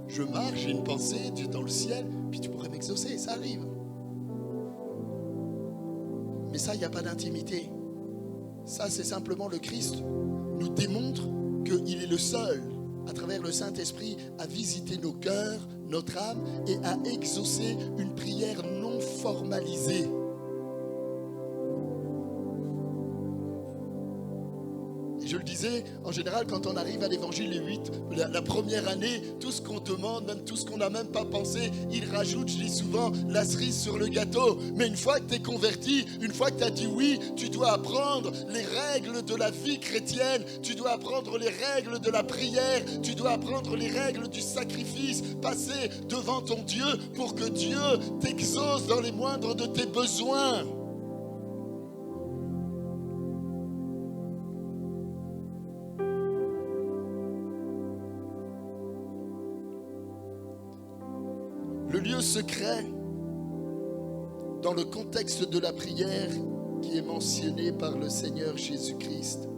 Je marche, j'ai une pensée, Dieu dans le ciel, puis tu pourrais m'exaucer, ça arrive. Mais ça, il n'y a pas d'intimité. Ça, c'est simplement le Christ nous démontre qu'il est le seul, à travers le Saint-Esprit, à visiter nos cœurs, notre âme, et à exaucer une prière non formalisée. Et je le disais, en général, quand on arrive à l'évangile 8, la première année, tout ce qu'on demande, même tout ce qu'on n'a même pas pensé, il rajoute, je dis souvent, la cerise sur le gâteau. Mais une fois que tu es converti, une fois que tu as dit oui, tu dois apprendre les règles de la vie chrétienne, tu dois apprendre les règles de la prière, tu dois apprendre les règles du sacrifice, passer devant ton Dieu pour que Dieu t'exauce dans les moindres de tes besoins. Le lieu secret, dans le contexte de la prière qui est mentionné par le Seigneur Jésus-Christ,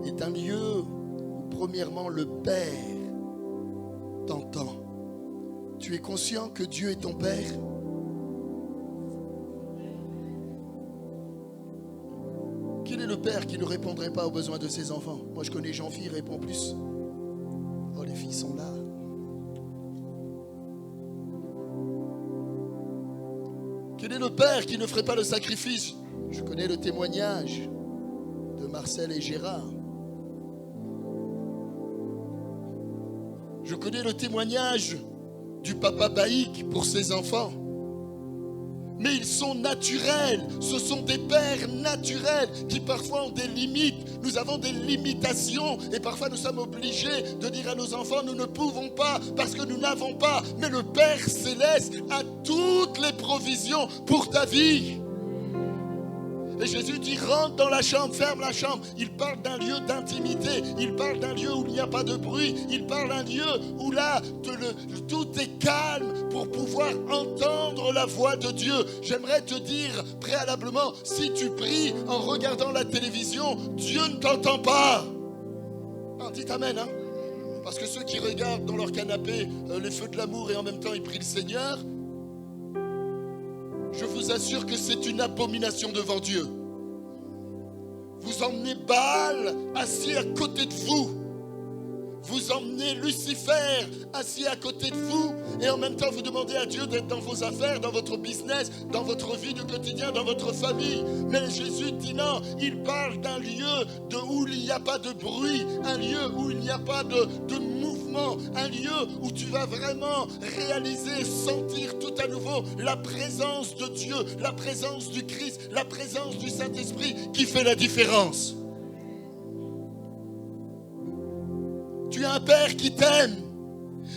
est un lieu où premièrement le Père t'entend. Tu es conscient que Dieu est ton Père? Quel est le Père qui ne répondrait pas aux besoins de ses enfants? Moi je connais Jean-Phil, il répond plus. Oh, les filles sont là. Quel est le Père qui ne ferait pas le sacrifice? Je connais le témoignage de Marcel et Gérard. Je connais le témoignage du papa baïque pour ses enfants. Mais ils sont naturels, ce sont des pères naturels qui parfois ont des limites. Nous avons des limitations et parfois nous sommes obligés de dire à nos enfants, nous ne pouvons pas parce que nous n'avons pas. Mais le Père Céleste a toutes les provisions pour ta vie. Et Jésus dit, rentre dans la chambre, ferme la chambre. Il parle d'un lieu d'intimité. Il parle d'un lieu où il n'y a pas de bruit. Il parle d'un lieu où là, tout est calme pour pouvoir entendre la voix de Dieu. J'aimerais te dire préalablement, si tu pries en regardant la télévision, Dieu ne t'entend pas. Ah, dites amen, hein? Parce que ceux qui regardent dans leur canapé les feux de l'amour et en même temps ils prient le Seigneur, je vous assure que c'est une abomination devant Dieu. Vous emmenez Baal assis à côté de vous. Vous emmenez Lucifer assis à côté de vous. Et en même temps, vous demandez à Dieu d'être dans vos affaires, dans votre business, dans votre vie de quotidien, dans votre famille. Mais Jésus dit non, il parle d'un lieu où il n'y a pas de bruit, un lieu où il n'y a pas de mouvement, un lieu où tu vas vraiment réaliser, sentir tout à nouveau la présence de Dieu, la présence du Christ, la présence du Saint-Esprit qui fait la différence. Tu as un Père qui t'aime.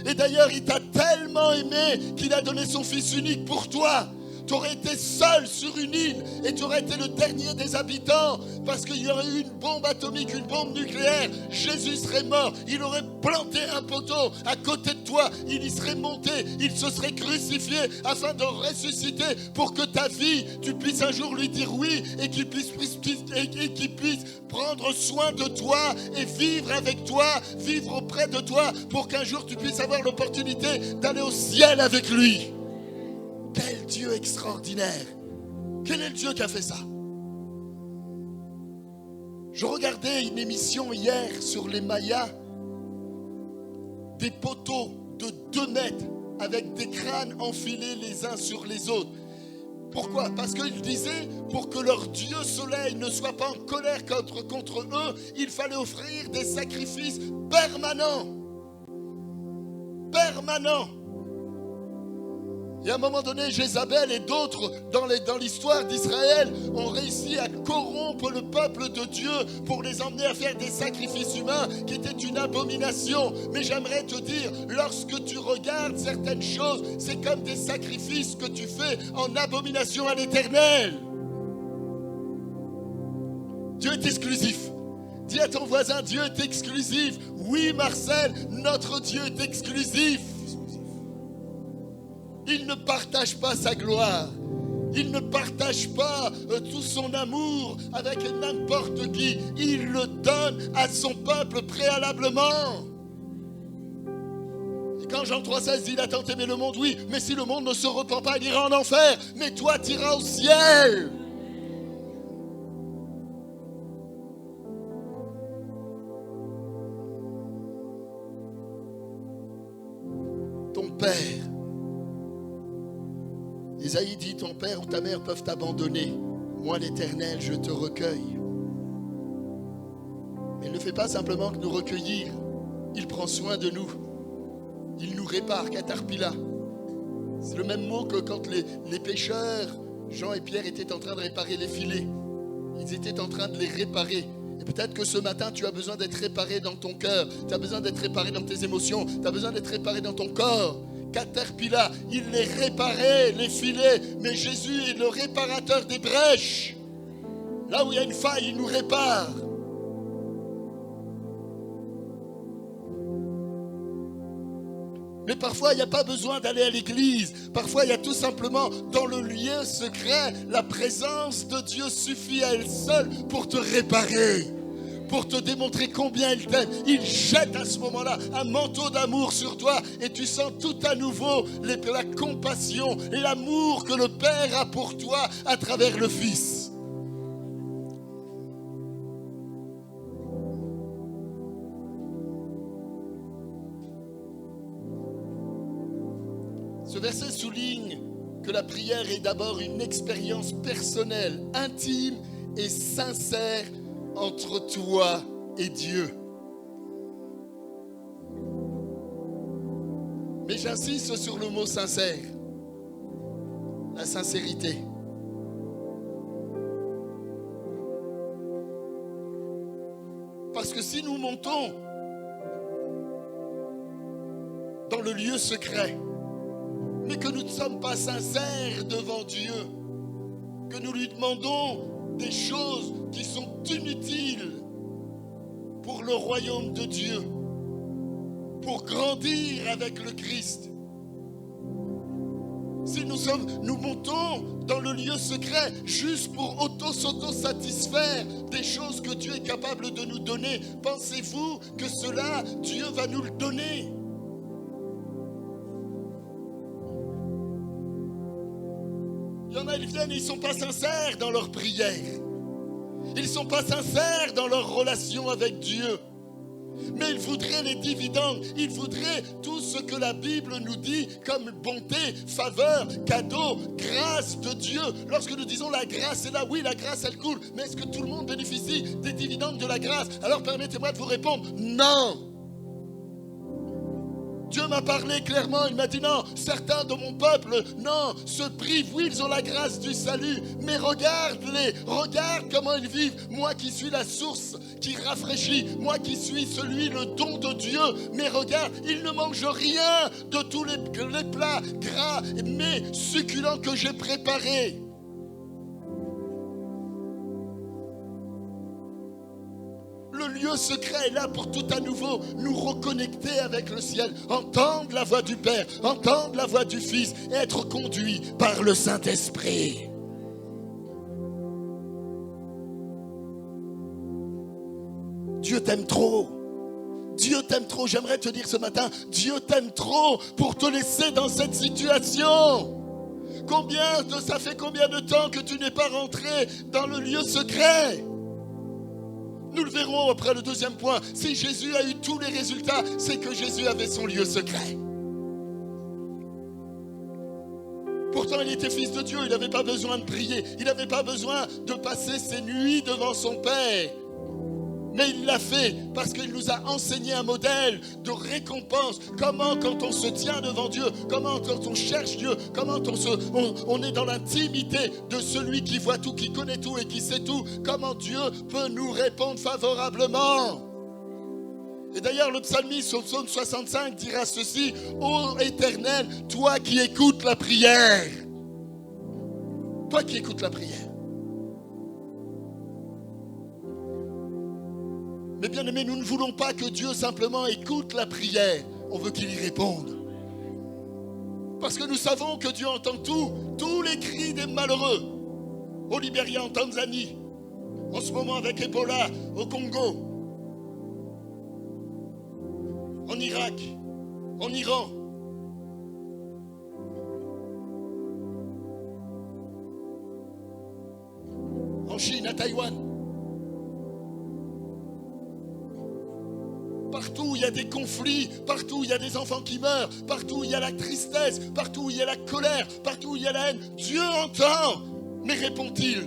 Et d'ailleurs, il t'a tellement aimé qu'il a donné son Fils unique pour toi. Tu aurais été seul sur une île et tu aurais été le dernier des habitants parce qu'il y aurait eu une bombe atomique, une bombe nucléaire. Jésus serait mort. Il aurait planté un poteau à côté de toi. Il y serait monté. Il se serait crucifié afin de ressusciter pour que ta vie, tu puisses un jour lui dire oui et qu'il puisse prendre soin de toi et vivre avec toi, vivre auprès de toi pour qu'un jour tu puisses avoir l'opportunité d'aller au ciel avec lui. Quel Dieu extraordinaire! Quel est le Dieu qui a fait ça? Je regardais une émission hier sur les Mayas, des poteaux de 2 mètres avec des crânes enfilés les uns sur les autres. Pourquoi? Parce qu'ils disaient, pour que leur Dieu soleil ne soit pas en colère contre eux, il fallait offrir des sacrifices permanents. Permanents. Et à un moment donné, Jézabel et d'autres dans l'histoire d'Israël ont réussi à corrompre le peuple de Dieu pour les emmener à faire des sacrifices humains qui étaient une abomination. Mais j'aimerais te dire, lorsque tu regardes certaines choses, c'est comme des sacrifices que tu fais en abomination à l'Éternel. Dieu est exclusif. Dis à ton voisin, Dieu est exclusif. Oui, Marcel, notre Dieu est exclusif. Il ne partage pas sa gloire. Il ne partage pas tout son amour avec n'importe qui. Il le donne à son peuple préalablement. Et quand Jean 3,16 dit, il a tant aimé le monde, oui, mais si le monde ne se repent pas, il ira en enfer. Mais toi, tu iras au ciel. Ton Père. Isaïe dit, ton père ou ta mère peuvent t'abandonner. Moi, l'Éternel, je te recueille. Mais il ne fait pas simplement que nous recueillir. Il prend soin de nous. Il nous répare, katarpila. C'est le même mot que quand les pêcheurs, Jean et Pierre, étaient en train de réparer les filets. Ils étaient en train de les réparer. Et peut-être que ce matin, tu as besoin d'être réparé dans ton cœur. Tu as besoin d'être réparé dans tes émotions. Tu as besoin d'être réparé dans ton corps. Caterpillar, il les réparait, les filets, mais Jésus est le réparateur des brèches. Là où il y a une faille, il nous répare. Mais parfois, il n'y a pas besoin d'aller à l'église. Parfois, il y a tout simplement, dans le lieu secret, la présence de Dieu suffit à elle seule pour te réparer. Pour te démontrer combien il t'aime. Il jette à ce moment-là un manteau d'amour sur toi et tu sens tout à nouveau la compassion, l'amour que le Père a pour toi à travers le Fils. Ce verset souligne que la prière est d'abord une expérience personnelle, intime et sincère entre toi et Dieu. Mais j'insiste sur le mot sincère. La sincérité. Parce que si nous montons dans le lieu secret, mais que nous ne sommes pas sincères devant Dieu, que nous lui demandons des choses qui sont inutiles pour le royaume de Dieu, pour grandir avec le Christ. Si nous montons dans le lieu secret juste pour s'auto-satisfaire des choses que Dieu est capable de nous donner, pensez-vous que cela, Dieu va nous le donner? Il y en a, ils viennent, ils ne sont pas sincères dans leur prière. Ils ne sont pas sincères dans leur relation avec Dieu. Mais ils voudraient les dividendes, ils voudraient tout ce que la Bible nous dit comme bonté, faveur, cadeau, grâce de Dieu. Lorsque nous disons la grâce est là, oui, la grâce elle coule, mais est-ce que tout le monde bénéficie des dividendes de la grâce? Alors permettez-moi de vous répondre, non. Dieu m'a parlé clairement, il m'a dit non, certains de mon peuple, non, se privent, oui, ils ont la grâce du salut, mais regarde-les, regarde comment ils vivent. Moi qui suis la source qui rafraîchit, moi qui suis le don de Dieu, mais regarde, ils ne mangent rien de tous les plats gras mais succulents que j'ai préparés. Le lieu secret est là pour tout à nouveau nous reconnecter avec le ciel, entendre la voix du Père, entendre la voix du Fils et être conduit par le Saint-Esprit. Dieu t'aime trop. Dieu t'aime trop. J'aimerais te dire ce matin, Dieu t'aime trop pour te laisser dans cette situation. Ça fait combien de temps que tu n'es pas rentré dans le lieu secret? Nous le verrons après le deuxième point. Si Jésus a eu tous les résultats, c'est que Jésus avait son lieu secret. Pourtant, il était fils de Dieu, il n'avait pas besoin de prier, il n'avait pas besoin de passer ses nuits devant son Père. Mais il l'a fait parce qu'il nous a enseigné un modèle de récompense. Comment quand on se tient devant Dieu, comment quand on cherche Dieu, comment on est dans l'intimité de celui qui voit tout, qui connaît tout et qui sait tout, comment Dieu peut nous répondre favorablement. Et d'ailleurs le psalmiste au psaume 65 dira ceci: ô Éternel, toi qui écoutes la prière. Toi qui écoutes la prière. Mais bien aimé, nous ne voulons pas que Dieu simplement écoute la prière. On veut qu'il y réponde. Parce que nous savons que Dieu entend tous les cris des malheureux. Au Libéria, en Tanzanie, en ce moment avec Ebola, au Congo, en Irak, en Iran. En Chine, à Taïwan. Partout où il y a des conflits, partout où il y a des enfants qui meurent, partout où il y a la tristesse, partout où il y a la colère, partout où il y a la haine, Dieu entend, mais répond-il?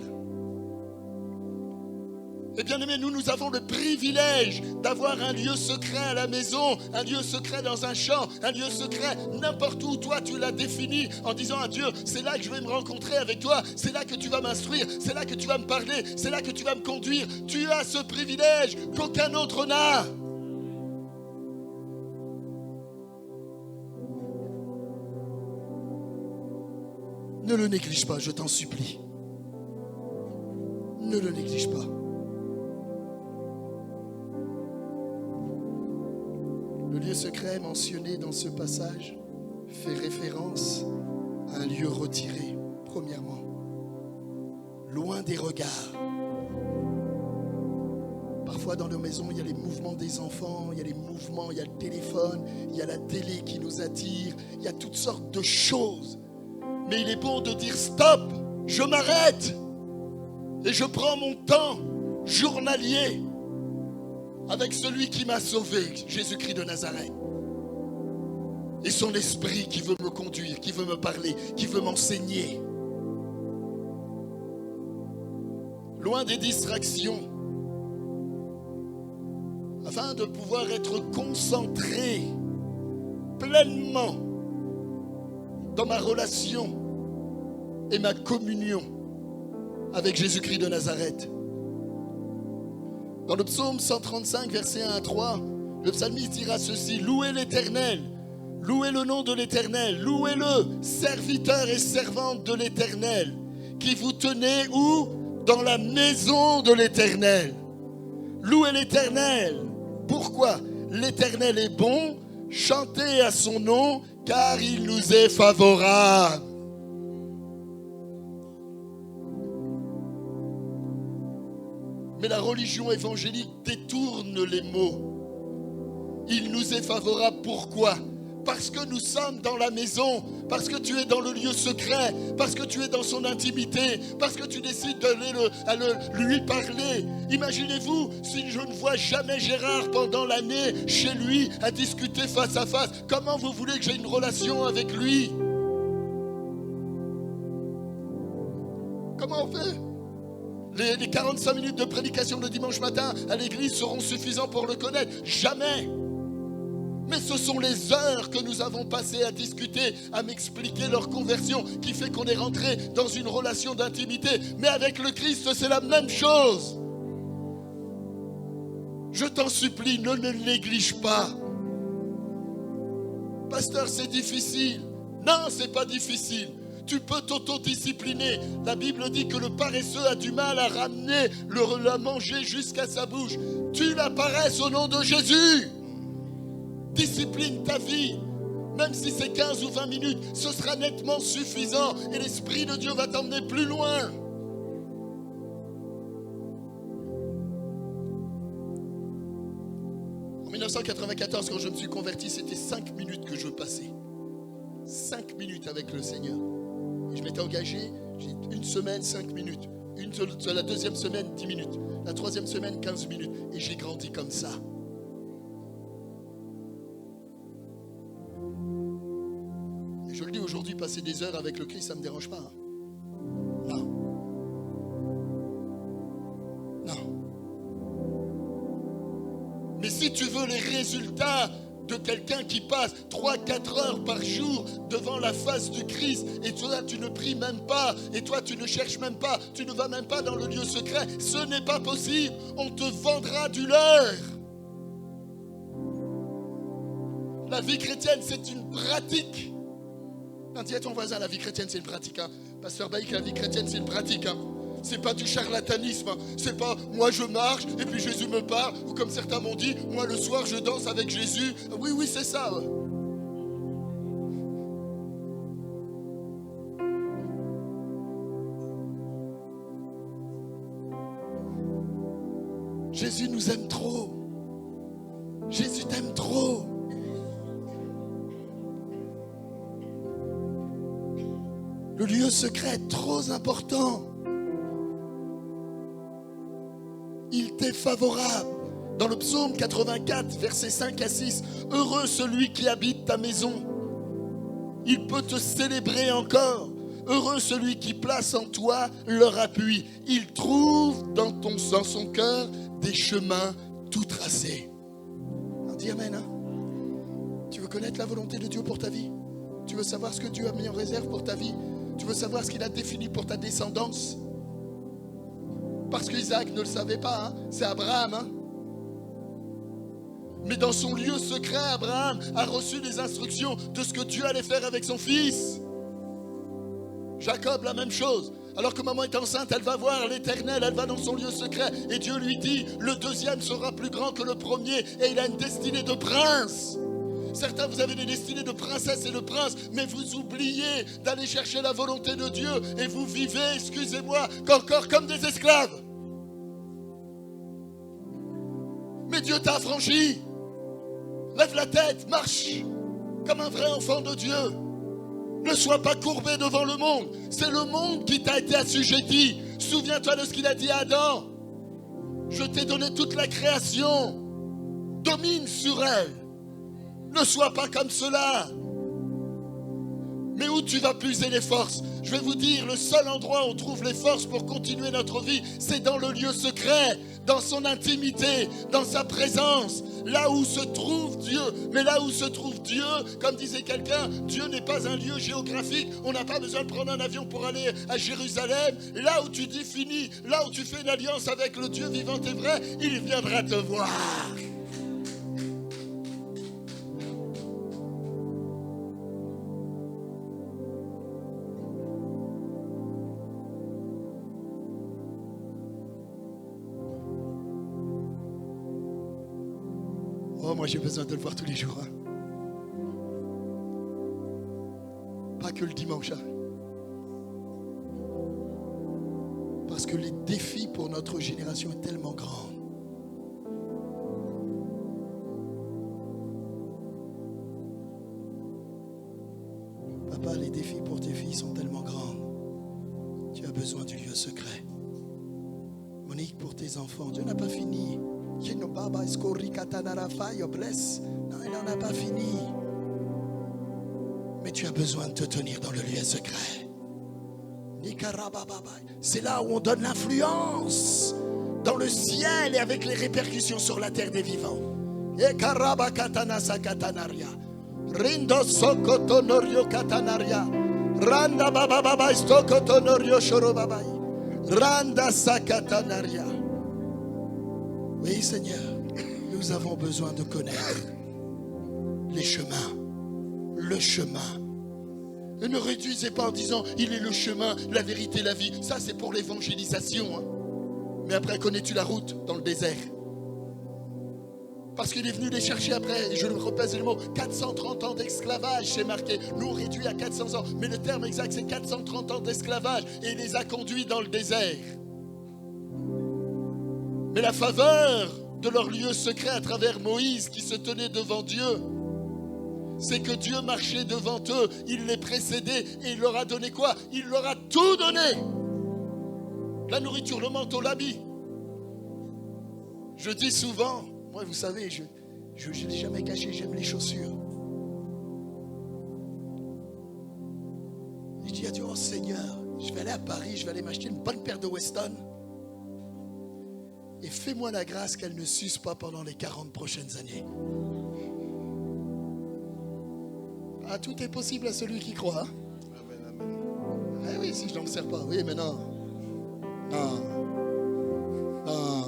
Eh bien aimé, nous avons le privilège d'avoir un lieu secret à la maison, un lieu secret dans un champ, un lieu secret n'importe où. Toi, tu l'as défini en disant à Dieu, c'est là que je vais me rencontrer avec toi, c'est là que tu vas m'instruire, c'est là que tu vas me parler, c'est là que tu vas me conduire. Tu as ce privilège qu'aucun autre n'a. Ne le néglige pas, je t'en supplie. Ne le néglige pas. Le lieu secret mentionné dans ce passage fait référence à un lieu retiré, premièrement, loin des regards. Parfois dans nos maisons, il y a les mouvements des enfants, il y a les mouvements, il y a le téléphone, il y a la télé qui nous attire, il y a toutes sortes de choses. Mais il est bon de dire stop, je m'arrête et je prends mon temps journalier avec celui qui m'a sauvé, Jésus-Christ de Nazareth. Et son esprit qui veut me conduire, qui veut me parler, qui veut m'enseigner. Loin des distractions, afin de pouvoir être concentré pleinement dans ma relation et ma communion avec Jésus-Christ de Nazareth. Dans le psaume 135, versets 1 à 3, le psalmiste dira ceci: louez l'Éternel, louez le nom de l'Éternel, louez-le, serviteurs et servantes de l'Éternel, qui vous tenez où? Dans la maison de l'Éternel. Louez l'Éternel. Pourquoi? L'Éternel est bon, chantez à son nom, car il nous est favorable. Mais la religion évangélique détourne les mots. Il nous est favorable. Pourquoi? Parce que nous sommes dans la maison, parce que tu es dans le lieu secret, parce que tu es dans son intimité, parce que tu décides d'aller lui parler. Imaginez-vous si je ne vois jamais Gérard pendant l'année chez lui à discuter face à face. Comment vous voulez que j'ai une relation avec lui? Comment on fait? Les 45 minutes de prédication le dimanche matin à l'église seront suffisants pour le connaître? Jamais. Mais ce sont les heures que nous avons passées à discuter, à m'expliquer leur conversion, qui fait qu'on est rentré dans une relation d'intimité. Mais avec le Christ, c'est la même chose. Je t'en supplie, ne le néglige pas. Pasteur, c'est difficile. Non, c'est pas difficile. Tu peux t'autodiscipliner. La Bible dit que le paresseux a du mal à ramener la manger jusqu'à sa bouche. Tue la paresse au nom de Jésus. Discipline ta vie. Même si c'est 15 ou 20 minutes, ce sera nettement suffisant. Et l'Esprit de Dieu va t'emmener plus loin. En 1994, quand je me suis converti, c'était 5 minutes que je passais. 5 minutes avec le Seigneur. Et je m'étais engagé, j'ai une semaine, 5 minutes. La deuxième semaine, 10 minutes. La troisième semaine, 15 minutes. Et j'ai grandi comme ça. Et je le dis aujourd'hui, passer des heures avec le Christ, ça ne me dérange pas. Non. Non. Mais si tu veux les résultats de quelqu'un qui passe 3-4 heures par jour devant la face du Christ, et toi tu ne pries même pas, et toi tu ne cherches même pas, tu ne vas même pas dans le lieu secret, ce n'est pas possible. On te vendra du leurre. La vie chrétienne, c'est une pratique. Non, dis à ton voisin, la vie chrétienne, c'est une pratique. Hein. Pasteur Baïk, la vie chrétienne, c'est une pratique. Hein. C'est pas du charlatanisme. Hein. C'est pas moi je marche et puis Jésus me parle. Ou comme certains m'ont dit, moi le soir je danse avec Jésus. Oui, oui, c'est ça. Ouais. Jésus nous aime trop. Jésus t'aime trop. Le lieu secret est trop important. Il t'est favorable. Dans le psaume 84, versets 5 à 6, heureux celui qui habite ta maison. Il peut te célébrer encore. Heureux celui qui place en toi leur appui. Il trouve dans son cœur des chemins tout tracés. Alors dis amen. Hein? Tu veux connaître la volonté de Dieu pour ta vie? Tu veux savoir ce que Dieu a mis en réserve pour ta vie? Tu veux savoir ce qu'il a défini pour ta descendance? Parce qu'Isaac ne le savait pas, hein? C'est Abraham. Hein? Mais dans son lieu secret, Abraham a reçu les instructions de ce que Dieu allait faire avec son fils. Jacob, la même chose. Alors que maman est enceinte, elle va voir l'Éternel, elle va dans son lieu secret. Et Dieu lui dit, le deuxième sera plus grand que le premier. Et il a une destinée de prince. Certains, vous avez des destinées de princesse et de prince, mais vous oubliez d'aller chercher la volonté de Dieu et vous vivez, excusez-moi, encore comme des esclaves. Mais Dieu t'a affranchi. Lève la tête, marche comme un vrai enfant de Dieu. Ne sois pas courbé devant le monde. C'est le monde qui t'a été assujetti. Souviens-toi de ce qu'il a dit à Adam. Je t'ai donné toute la création. Domine sur elle. Ne sois pas comme cela. Mais où tu vas puiser les forces? Je vais vous dire, le seul endroit où on trouve les forces pour continuer notre vie, c'est dans le lieu secret, dans son intimité, dans sa présence, là où se trouve Dieu. Mais là où se trouve Dieu, comme disait quelqu'un, Dieu n'est pas un lieu géographique. On n'a pas besoin de prendre un avion pour aller à Jérusalem. Là où tu définis, là où tu fais une alliance avec le Dieu vivant et vrai, il viendra te voir. Oh, moi j'ai besoin de le voir tous les jours. Hein. Pas que le dimanche. Hein. Parce que les défis pour notre génération sont tellement grands. Papa, les défis pour tes filles sont tellement grands. Tu as besoin du lieu secret. Monique, pour tes enfants, Dieu n'a pas fini. Non, il n'en a pas fini. Mais tu as besoin de te tenir dans le lieu secret. C'est là où on donne l'influence dans le ciel et avec les répercussions sur la terre des vivants. Rindo sokotonorio katanaria. Randa baba baba stokotonorio shorobabai. Randa sakatanaria. Oui, Seigneur, nous avons besoin de connaître les chemins, le chemin. Et ne réduisez pas en disant il est le chemin, la vérité, la vie. Ça, c'est pour l'évangélisation. Hein. Mais après, connais-tu la route dans le désert? Parce qu'il est venu les chercher après, et je le repèse le mot, 430 ans d'esclavage, c'est marqué. Nous, on réduit à 400 ans, mais le terme exact, c'est 430 ans d'esclavage, et il les a conduits dans le désert. Mais la faveur de leur lieu secret à travers Moïse qui se tenait devant Dieu, c'est que Dieu marchait devant eux, il les précédait et il leur a donné quoi? Il leur a tout donné. La nourriture, le manteau, l'habit. Je dis souvent, moi vous savez, je ne l'ai jamais caché, j'aime les chaussures. Et je dis à Dieu, oh Seigneur, je vais aller à Paris, je vais aller m'acheter une bonne paire de Weston. Et fais-moi la grâce qu'elle ne s'use pas pendant les 40 prochaines années. Ah, tout est possible à celui qui croit. Hein? Amen, amen. Eh oui, si je n'en sers pas. Oui, mais non. Non. Non.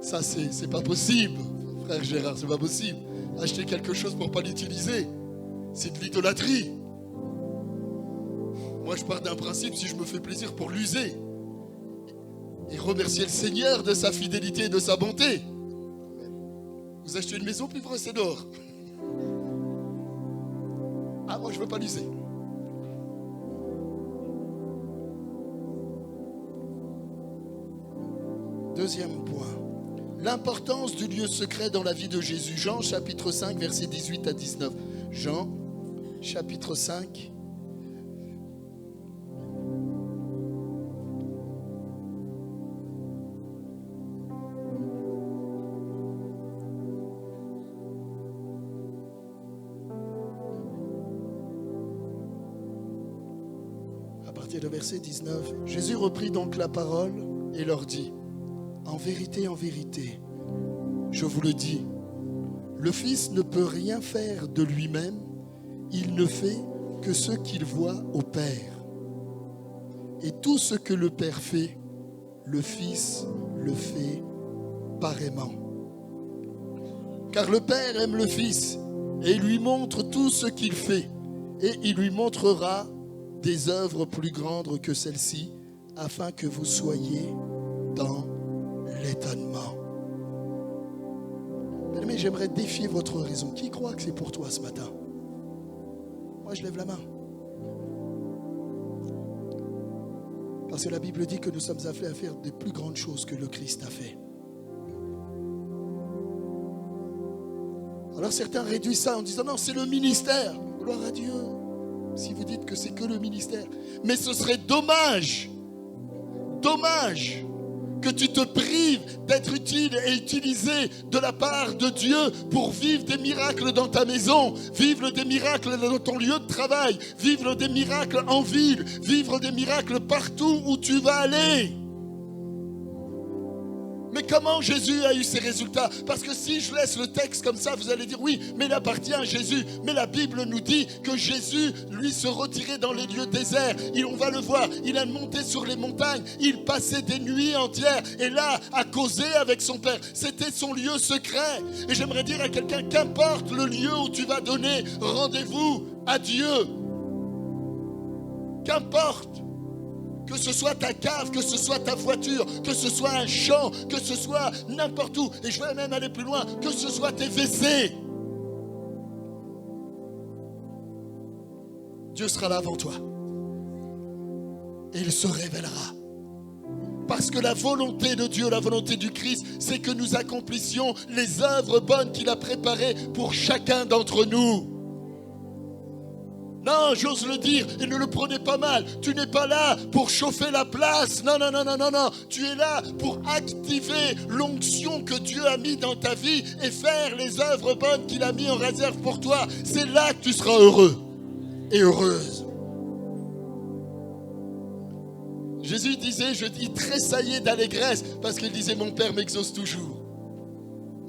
Ça, c'est pas possible. Frère Gérard, c'est pas possible. Acheter quelque chose pour ne pas l'utiliser, c'est de l'idolâtrie. Moi, je pars d'un principe, si je me fais plaisir pour l'user. Et remercier le Seigneur de sa fidélité et de sa bonté. Vous achetez une maison, puis vous restez dehors. Ah, moi, je ne veux pas l'user. Deuxième point. L'importance du lieu secret dans la vie de Jésus. Jean, chapitre 5, versets 18 à 19. Jean, chapitre 5. Le verset 19. Jésus reprit donc la parole et leur dit, en vérité, je vous le dis, le Fils ne peut rien faire de lui-même, il ne fait que ce qu'il voit au Père. Et tout ce que le Père fait, le Fils le fait pareillement. Car le Père aime le Fils et il lui montre tout ce qu'il fait et il lui montrera des œuvres plus grandes que celles-ci, afin que vous soyez dans l'étonnement. Mais j'aimerais défier votre raison. Qui croit que c'est pour toi ce matin? Moi, je lève la main. Parce que la Bible dit que nous sommes appelés à faire des plus grandes choses que le Christ a fait. Alors certains réduisent ça en disant non, c'est le ministère. Gloire à Dieu. Si vous dites que c'est que le ministère. Mais ce serait dommage que tu te prives d'être utile et utilisé de la part de Dieu pour vivre des miracles dans ta maison, vivre des miracles dans ton lieu de travail, vivre des miracles en ville, vivre des miracles partout où tu vas aller. Mais comment Jésus a eu ces résultats? Parce que si je laisse le texte comme ça, vous allez dire oui, mais il appartient à Jésus. Mais la Bible nous dit que Jésus, lui, se retirait dans les lieux déserts. On va le voir, il a monté sur les montagnes, il passait des nuits entières. Et là, à causer avec son Père, c'était son lieu secret. Et j'aimerais dire à quelqu'un, qu'importe le lieu où tu vas donner rendez-vous à Dieu, qu'importe. Que ce soit ta cave, que ce soit ta voiture, que ce soit un champ, que ce soit n'importe où. Et je vais même aller plus loin, que ce soit tes WC. Dieu sera là avant toi. Et il se révélera. Parce que la volonté de Dieu, la volonté du Christ, c'est que nous accomplissions les œuvres bonnes qu'il a préparées pour chacun d'entre nous. Non, j'ose le dire, et ne le prenez pas mal. Tu n'es pas là pour chauffer la place. Non. Tu es là pour activer l'onction que Dieu a mis dans ta vie et faire les œuvres bonnes qu'il a mis en réserve pour toi. C'est là que tu seras heureux et heureuse. Jésus disait, il tressaillait d'allégresse parce qu'il disait, mon Père m'exauce toujours.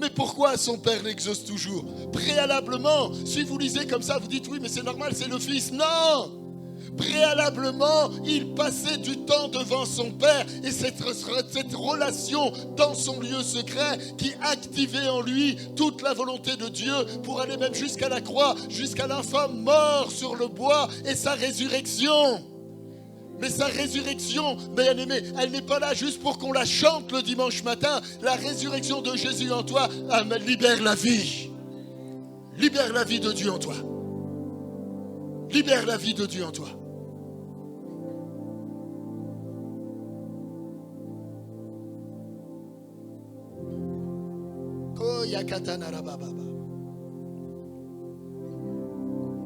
Mais pourquoi son Père l'exauce toujours? Préalablement, si vous lisez comme ça, vous dites oui, mais c'est normal, c'est le Fils. Non! Préalablement, il passait du temps devant son Père et cette relation dans son lieu secret qui activait en lui toute la volonté de Dieu pour aller même jusqu'à la croix, jusqu'à l'infâme mort sur le bois et sa résurrection. Mais sa résurrection, bien-aimé, elle n'est pas là juste pour qu'on la chante le dimanche matin. La résurrection de Jésus en toi, elle libère la vie. Libère la vie de Dieu en toi. Libère la vie de Dieu en toi.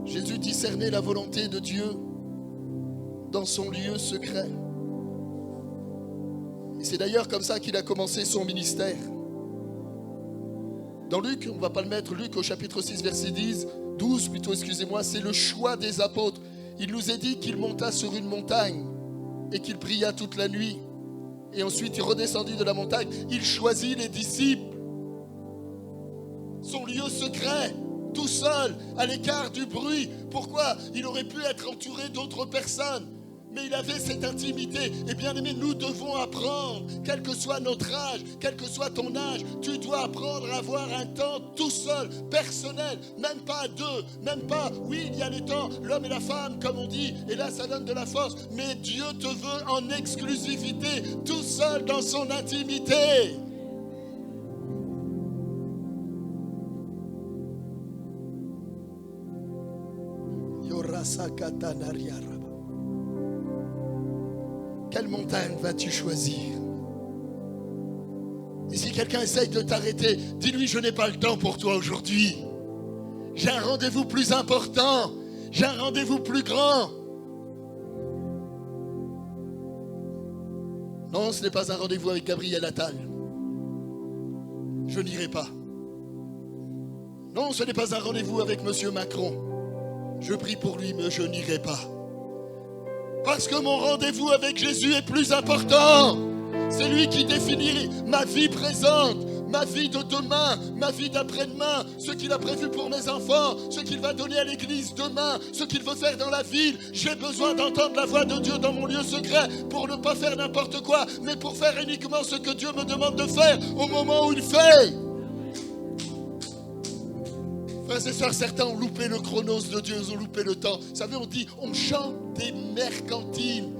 Jésus discernait la volonté de Dieu dans son lieu secret. Et c'est d'ailleurs comme ça qu'il a commencé son ministère. Dans Luc, on ne va pas le mettre, Luc au chapitre 6, verset 12 plutôt, excusez-moi, c'est le choix des apôtres. Il nous est dit qu'il monta sur une montagne et qu'il pria toute la nuit. Et ensuite, il redescendit de la montagne. Il choisit les disciples. Son lieu secret, tout seul, à l'écart du bruit. Pourquoi? Il aurait pu être entouré d'autres personnes. Mais il avait cette intimité. Et bien aimé, nous devons apprendre, quel que soit notre âge, quel que soit ton âge, tu dois apprendre à avoir un temps tout seul, personnel, même pas à deux, même pas, oui, il y a les temps, l'homme et la femme, comme on dit, et là ça donne de la force, mais Dieu te veut en exclusivité, tout seul dans son intimité. Quelle montagne vas-tu choisir? Et si quelqu'un essaye de t'arrêter, dis-lui, je n'ai pas le temps pour toi aujourd'hui. J'ai un rendez-vous plus important. J'ai un rendez-vous plus grand. Non, ce n'est pas un rendez-vous avec Gabriel Attal. Je n'irai pas. Non, ce n'est pas un rendez-vous avec M. Macron. Je prie pour lui, mais je n'irai pas. Parce que mon rendez-vous avec Jésus est plus important. C'est lui qui définit ma vie présente, ma vie de demain, ma vie d'après-demain, ce qu'il a prévu pour mes enfants, ce qu'il va donner à l'église demain, ce qu'il veut faire dans la ville. J'ai besoin d'entendre la voix de Dieu dans mon lieu secret pour ne pas faire n'importe quoi, mais pour faire uniquement ce que Dieu me demande de faire au moment où il fait. Frères et sœurs, certains ont loupé le chronos de Dieu, ils ont loupé le temps. Vous savez, on dit, on chante des mercantines.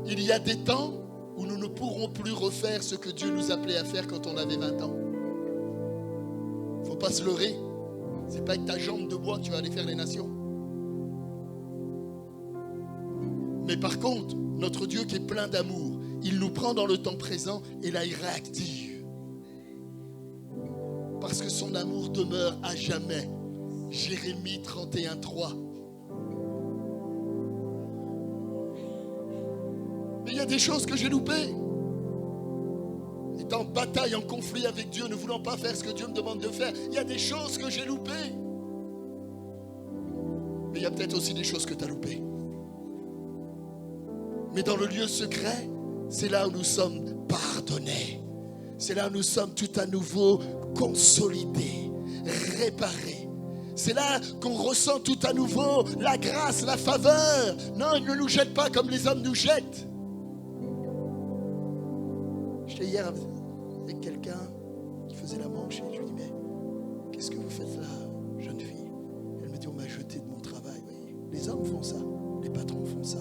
Il y a des temps où nous ne pourrons plus refaire ce que Dieu nous appelait à faire quand on avait 20 ans. Il ne faut pas se leurrer. Ce n'est pas avec ta jambe de bois que tu vas aller faire les nations. Mais par contre, notre Dieu qui est plein d'amour, il nous prend dans le temps présent et là il réactive. Parce que son amour demeure à jamais. Jérémie 31, 3. des choses que j'ai loupées. Étant en bataille, en conflit avec Dieu, ne voulant pas faire ce que Dieu me demande de faire, il y a des choses que j'ai loupées. Mais il y a peut-être aussi des choses que tu as loupées. Mais dans le lieu secret, c'est là où nous sommes pardonnés. C'est là où nous sommes tout à nouveau consolidés, réparés. C'est là qu'on ressent tout à nouveau la grâce, la faveur. Non, il ne nous jette pas comme les hommes nous jettent. J'étais hier avec quelqu'un qui faisait la manche et je lui dis, mais qu'est-ce que vous faites là, jeune fille? Elle me dit, on m'a jeté de mon travail. Oui, les hommes font ça, les patrons font ça.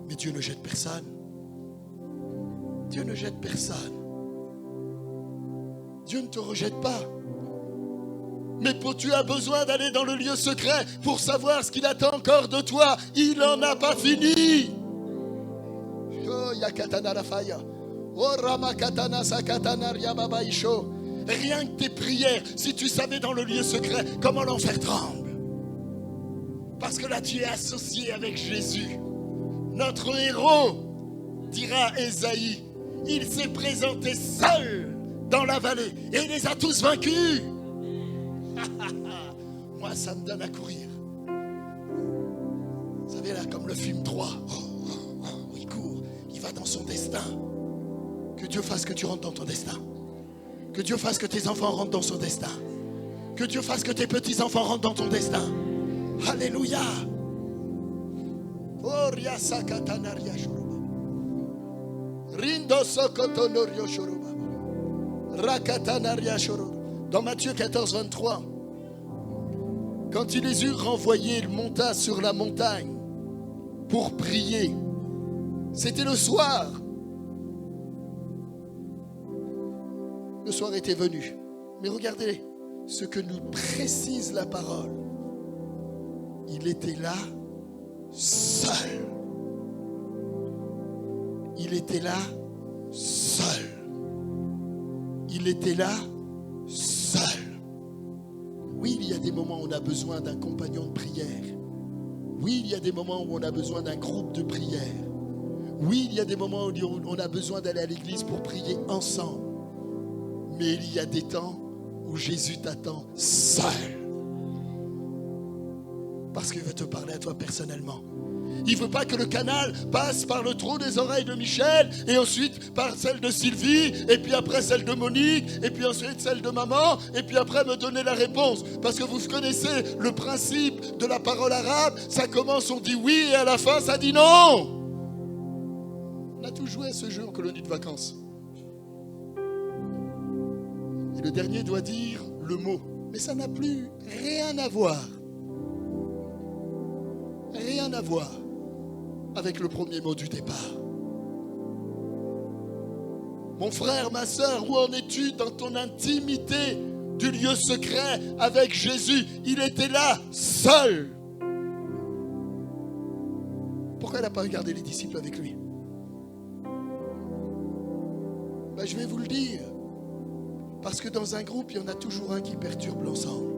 Mais Dieu ne jette personne. Dieu ne jette personne. Dieu ne te rejette pas. Mais tu as besoin d'aller dans le lieu secret pour savoir ce qu'il attend encore de toi. Il n'en a pas fini. Oh, yakatana la faya. Oh, ramakatana sakatana riababa isho. Rien que tes prières, si tu savais dans le lieu secret comment l'enfer tremble. Parce que là, tu es associé avec Jésus. Notre héros, dira Ésaïe, il s'est présenté seul dans la vallée et il les a tous vaincus. Moi, ça me donne à courir. Vous savez, là, comme le film 3, il court, il va dans son destin. Que Dieu fasse que tu rentres dans ton destin. Que Dieu fasse que tes enfants rentrent dans son destin. Que Dieu fasse que tes petits-enfants rentrent dans ton destin. Alléluia. Oh, riasa katanaria shoroba. Rindo sokotonorio shoroba. Rakatanaria shoroba. Dans Matthieu 14, 23, quand il les eut renvoyés, il monta sur la montagne pour prier. C'était le soir. Le soir était venu. Mais regardez ce que nous précise la parole. Il était là, seul. Il était là, seul. Il était là, seul. Oui, il y a des moments où on a besoin d'un compagnon de prière. Oui, il y a des moments où on a besoin d'un groupe de prière. Oui, il y a des moments où on a besoin d'aller à l'église pour prier ensemble. Mais il y a des temps où Jésus t'attend seul. Parce qu'il veut te parler à toi personnellement. Il ne veut pas que le canal passe par le trou des oreilles de Michel et ensuite par celle de Sylvie et puis après celle de Monique et puis ensuite celle de maman et puis après me donner la réponse. Parce que vous connaissez le principe de la parole arabe. Ça commence, on dit oui et à la fin ça dit non. On a tous joué à ce jeu en colonie de vacances. Et le dernier doit dire le mot. Mais ça n'a plus rien à voir. Rien à voir avec le premier mot du départ. Mon frère, ma soeur, où en es-tu dans ton intimité du lieu secret avec Jésus? Il était là, seul. Pourquoi il n'a pas regardé les disciples avec lui? Ben, je vais vous le dire. Parce que dans un groupe, il y en a toujours un qui perturbe l'ensemble.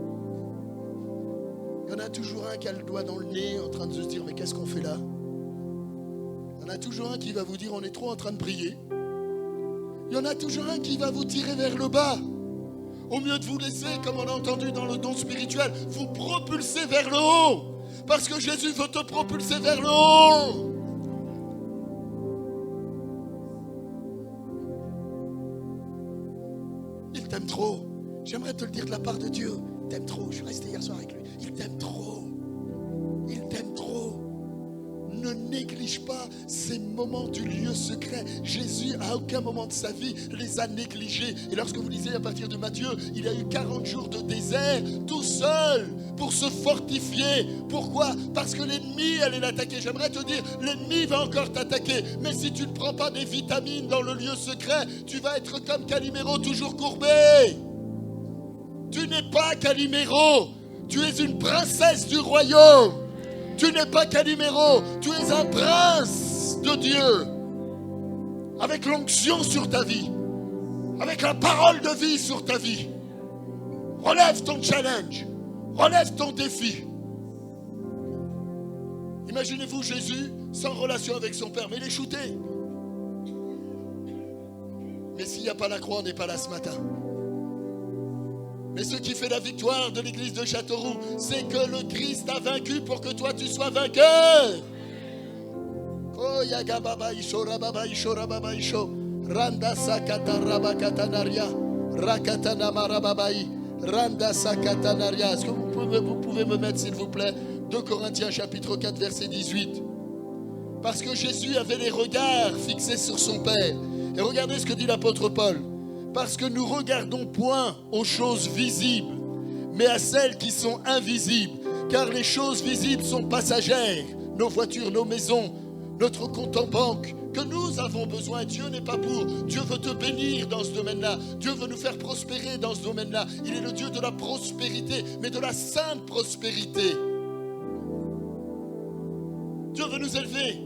Il y en a toujours un qui a le doigt dans le nez en train de se dire mais qu'est-ce qu'on fait là? Il y en a toujours un qui va vous dire on est trop en train de prier. Il y en a toujours un qui va vous tirer vers le bas. Au mieux de vous laisser, comme on a entendu dans le don spirituel, vous propulser vers le haut. Parce que Jésus veut te propulser vers le haut. Il t'aime trop. J'aimerais te le dire de la part de Dieu. Il t'aime trop. Je suis resté hier soir avec lui. Il t'aime trop. Il t'aime trop. Ne néglige pas ces moments du lieu secret. Jésus, à aucun moment de sa vie, les a négligés. Et lorsque vous lisez à partir de Matthieu, il a eu 40 jours de désert, tout seul, pour se fortifier. Pourquoi? Parce que l'ennemi allait l'attaquer. J'aimerais te dire, l'ennemi va encore t'attaquer. Mais si tu ne prends pas des vitamines dans le lieu secret, tu vas être comme Calimero, toujours courbé. Tu n'es pas Calimero, tu es une princesse du royaume. Tu n'es pas Calimero, tu es un prince de Dieu. Avec l'onction sur ta vie, avec la parole de vie sur ta vie. Relève ton challenge, relève ton défi. Imaginez-vous Jésus sans relation avec son père, mais il est shooté. Mais s'il n'y a pas la croix, on n'est pas là ce matin. Mais ce qui fait la victoire de l'église de Châteauroux, c'est que le Christ a vaincu pour que toi tu sois vainqueur. Oh yagababa isho rababa isho rababa isho randa sakata rabakatanaria rakatana marababai randa sakatanaria. Est-ce que vous pouvez me mettre s'il vous plaît 2 Corinthiens chapitre 4 verset 18. Parce que Jésus avait les regards fixés sur son Père. Et regardez ce que dit l'apôtre Paul. Parce que nous regardons point aux choses visibles, mais à celles qui sont invisibles. Car les choses visibles sont passagères. Nos voitures, nos maisons, notre compte en banque, que nous avons besoin. Dieu n'est pas pour. Dieu veut te bénir dans ce domaine-là. Dieu veut nous faire prospérer dans ce domaine-là. Il est le Dieu de la prospérité, mais de la sainte prospérité. Dieu veut nous élever.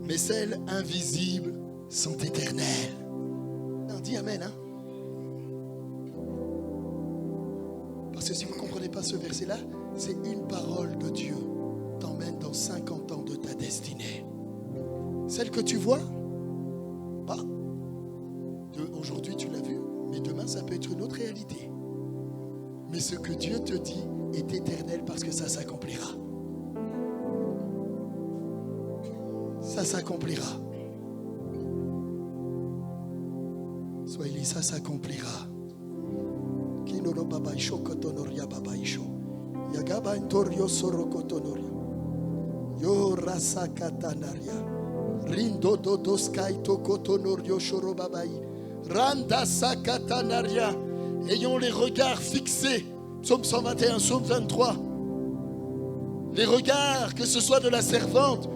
Mais celles invisibles sont éternelles. Non, dis amen, hein? Parce que si vous ne comprenez pas ce verset-là, c'est une parole de Dieu t'emmène dans 50 ans de ta destinée. Celle que tu vois, bah, aujourd'hui tu l'as vu, mais demain ça peut être une autre réalité. Mais ce que Dieu te dit est éternel parce que ça s'accomplira. Ça s'accomplira. Soyez les, ça s'accomplira. Kinoro baba isho kotonoria baba isho. Yagaba intorio soro kotonoria. Yo rasa katanaria. Rindo dodo skaito kotonorio shoro babai. Randa sakatanaria. Ayons les regards fixés. Psaume 121, psaume 23. Les regards, que ce soit de la servante,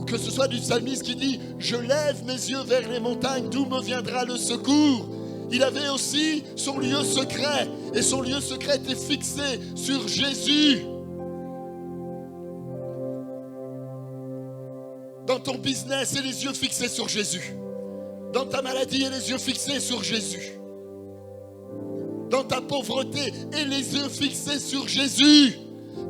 que ce soit du psalmiste qui dit « Je lève mes yeux vers les montagnes, d'où me viendra le secours ?» Il avait aussi son lieu secret, et son lieu secret était fixé sur Jésus. Dans ton business, et les yeux fixés sur Jésus. Dans ta maladie, et les yeux fixés sur Jésus. Dans ta pauvreté, et les yeux fixés sur Jésus.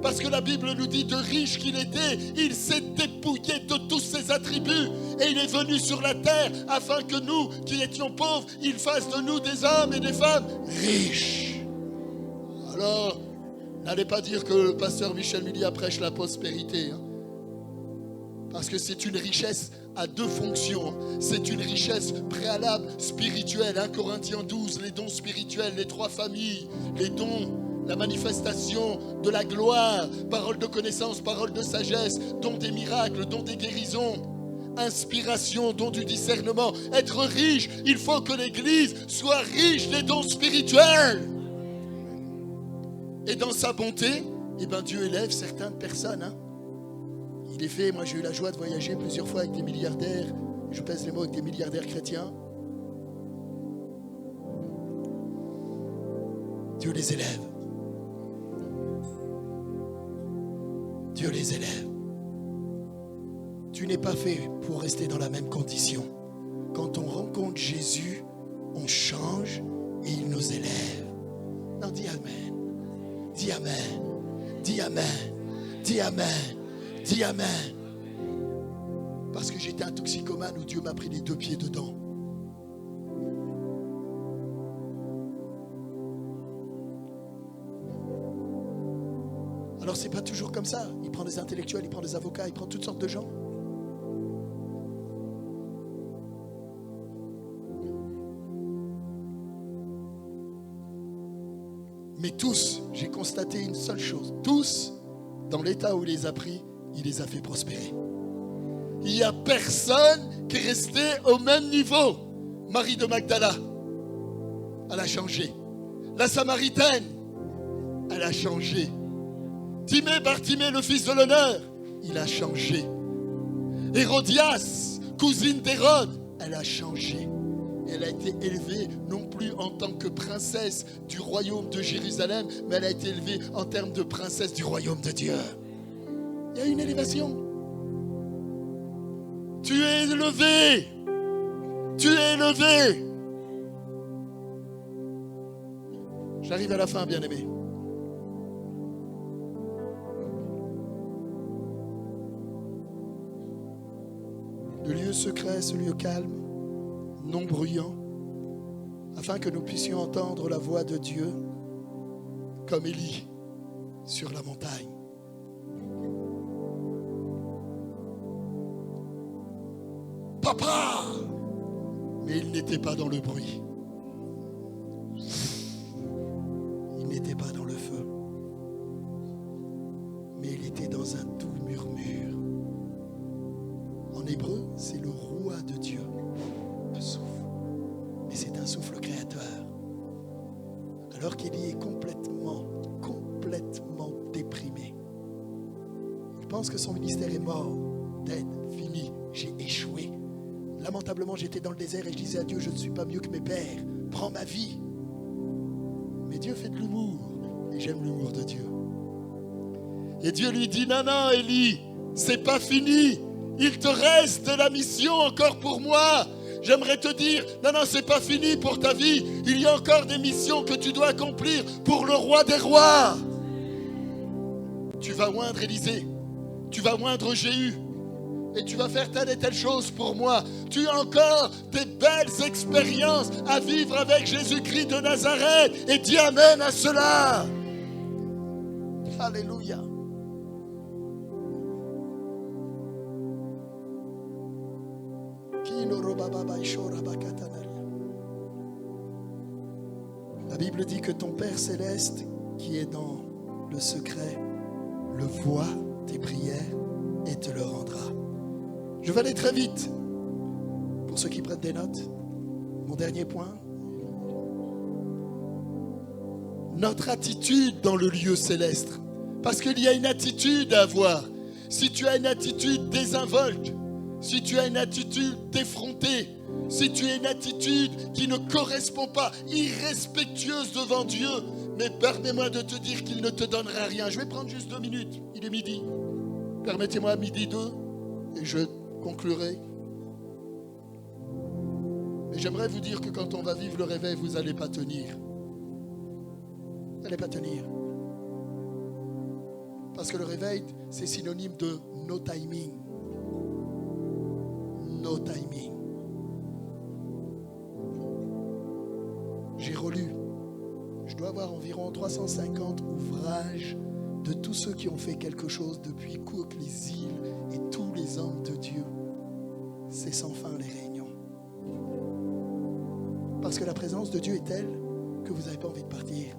Parce que la Bible nous dit de riche qu'il était, il s'est dépouillé de tous ses attributs et il est venu sur la terre afin que nous, qui étions pauvres, il fasse de nous des hommes et des femmes riches. Alors, n'allez pas dire que le pasteur Michel Milia prêche la prospérité. Hein. Parce que c'est une richesse à 2 fonctions. C'est une richesse préalable spirituelle. 1 Corinthiens 12, les dons spirituels, les 3 familles, les dons, la manifestation de la gloire, parole de connaissance, parole de sagesse, don des miracles, don des guérisons, inspiration, don du discernement. Être riche, il faut que l'Église soit riche des dons spirituels. Et dans sa bonté, eh ben Dieu élève certaines personnes. Hein. Il est fait, moi j'ai eu la joie de voyager plusieurs fois avec des milliardaires, je pèse les mots, avec des milliardaires chrétiens. Dieu les élève. Dieu les élève. Tu n'es pas fait pour rester dans la même condition. Quand on rencontre Jésus, on change et il nous élève. Non, dis Amen. Dis Amen. Dis Amen. Dis Amen. Dis Amen. Parce que j'étais un toxicomane où Dieu m'a pris les 2 pieds dedans. Alors c'est pas toujours comme ça. Il prend des intellectuels, il prend des avocats, il prend toutes sortes de gens. Mais tous, j'ai constaté une seule chose. Tous, dans l'état où il les a pris, il les a fait prospérer. Il n'y a personne qui est resté au même niveau. Marie de Magdala, elle a changé. La Samaritaine, elle a changé. Timée, Bartimée, le fils de l'honneur, il a changé. Hérodias, cousine d'Hérode, elle a changé. Elle a été élevée non plus en tant que princesse du royaume de Jérusalem, mais elle a été élevée en termes de princesse du royaume de Dieu. Il y a une élévation. Tu es élevé. Tu es élevé. J'arrive à la fin, bien-aimé. Le lieu secret, ce lieu calme, non bruyant, afin que nous puissions entendre la voix de Dieu comme Élie sur la montagne. Papa! Mais il n'était pas dans le bruit. Il n'était pas dans le feu. Mais il était dans un doux murmure. En hébreu, c'est le roi de Dieu. Le souffle. Mais c'est un souffle créateur. Alors qu'Élie est complètement déprimé. Il pense que son ministère est mort. Dead, fini, j'ai échoué. Lamentablement, j'étais dans le désert et je disais à Dieu, je ne suis pas mieux que mes pères. Prends ma vie. Mais Dieu fait de l'humour. Et j'aime l'humour de Dieu. Et Dieu lui dit, non, non, Élie, c'est pas fini. Il te reste de la mission encore pour moi. J'aimerais te dire, non, non, c'est pas fini pour ta vie. Il y a encore des missions que tu dois accomplir pour le roi des rois. Tu vas oindre Élisée. Tu vas oindre Jéhu. Et tu vas faire telle et telle chose pour moi. Tu as encore des belles expériences à vivre avec Jésus-Christ de Nazareth. Et dis amen à cela. Alléluia. La Bible dit que ton Père céleste qui est dans le secret le voit tes prières et te le rendra. Je vais aller très vite. Pour ceux qui prennent des notes, mon dernier point. Notre attitude dans le lieu céleste. Parce qu'il y a une attitude à avoir. Si tu as une attitude désinvolte, si tu as une attitude d'effronté, si tu as une attitude qui ne correspond pas, irrespectueuse devant Dieu, mais permets-moi de te dire qu'il ne te donnera rien. Je vais prendre juste 2 minutes. Il est midi. Permettez-moi midi 2 et je conclurai. Mais j'aimerais vous dire que quand on va vivre le réveil, vous n'allez pas tenir. Vous n'allez pas tenir. Parce que le réveil, c'est synonyme de no timing. No timing. J'ai relu. Je dois avoir environ 350 ouvrages de tous ceux qui ont fait quelque chose depuis Cook, les îles et tous les hommes de Dieu. C'est sans fin les réunions. Parce que la présence de Dieu est telle que vous n'avez pas envie de partir.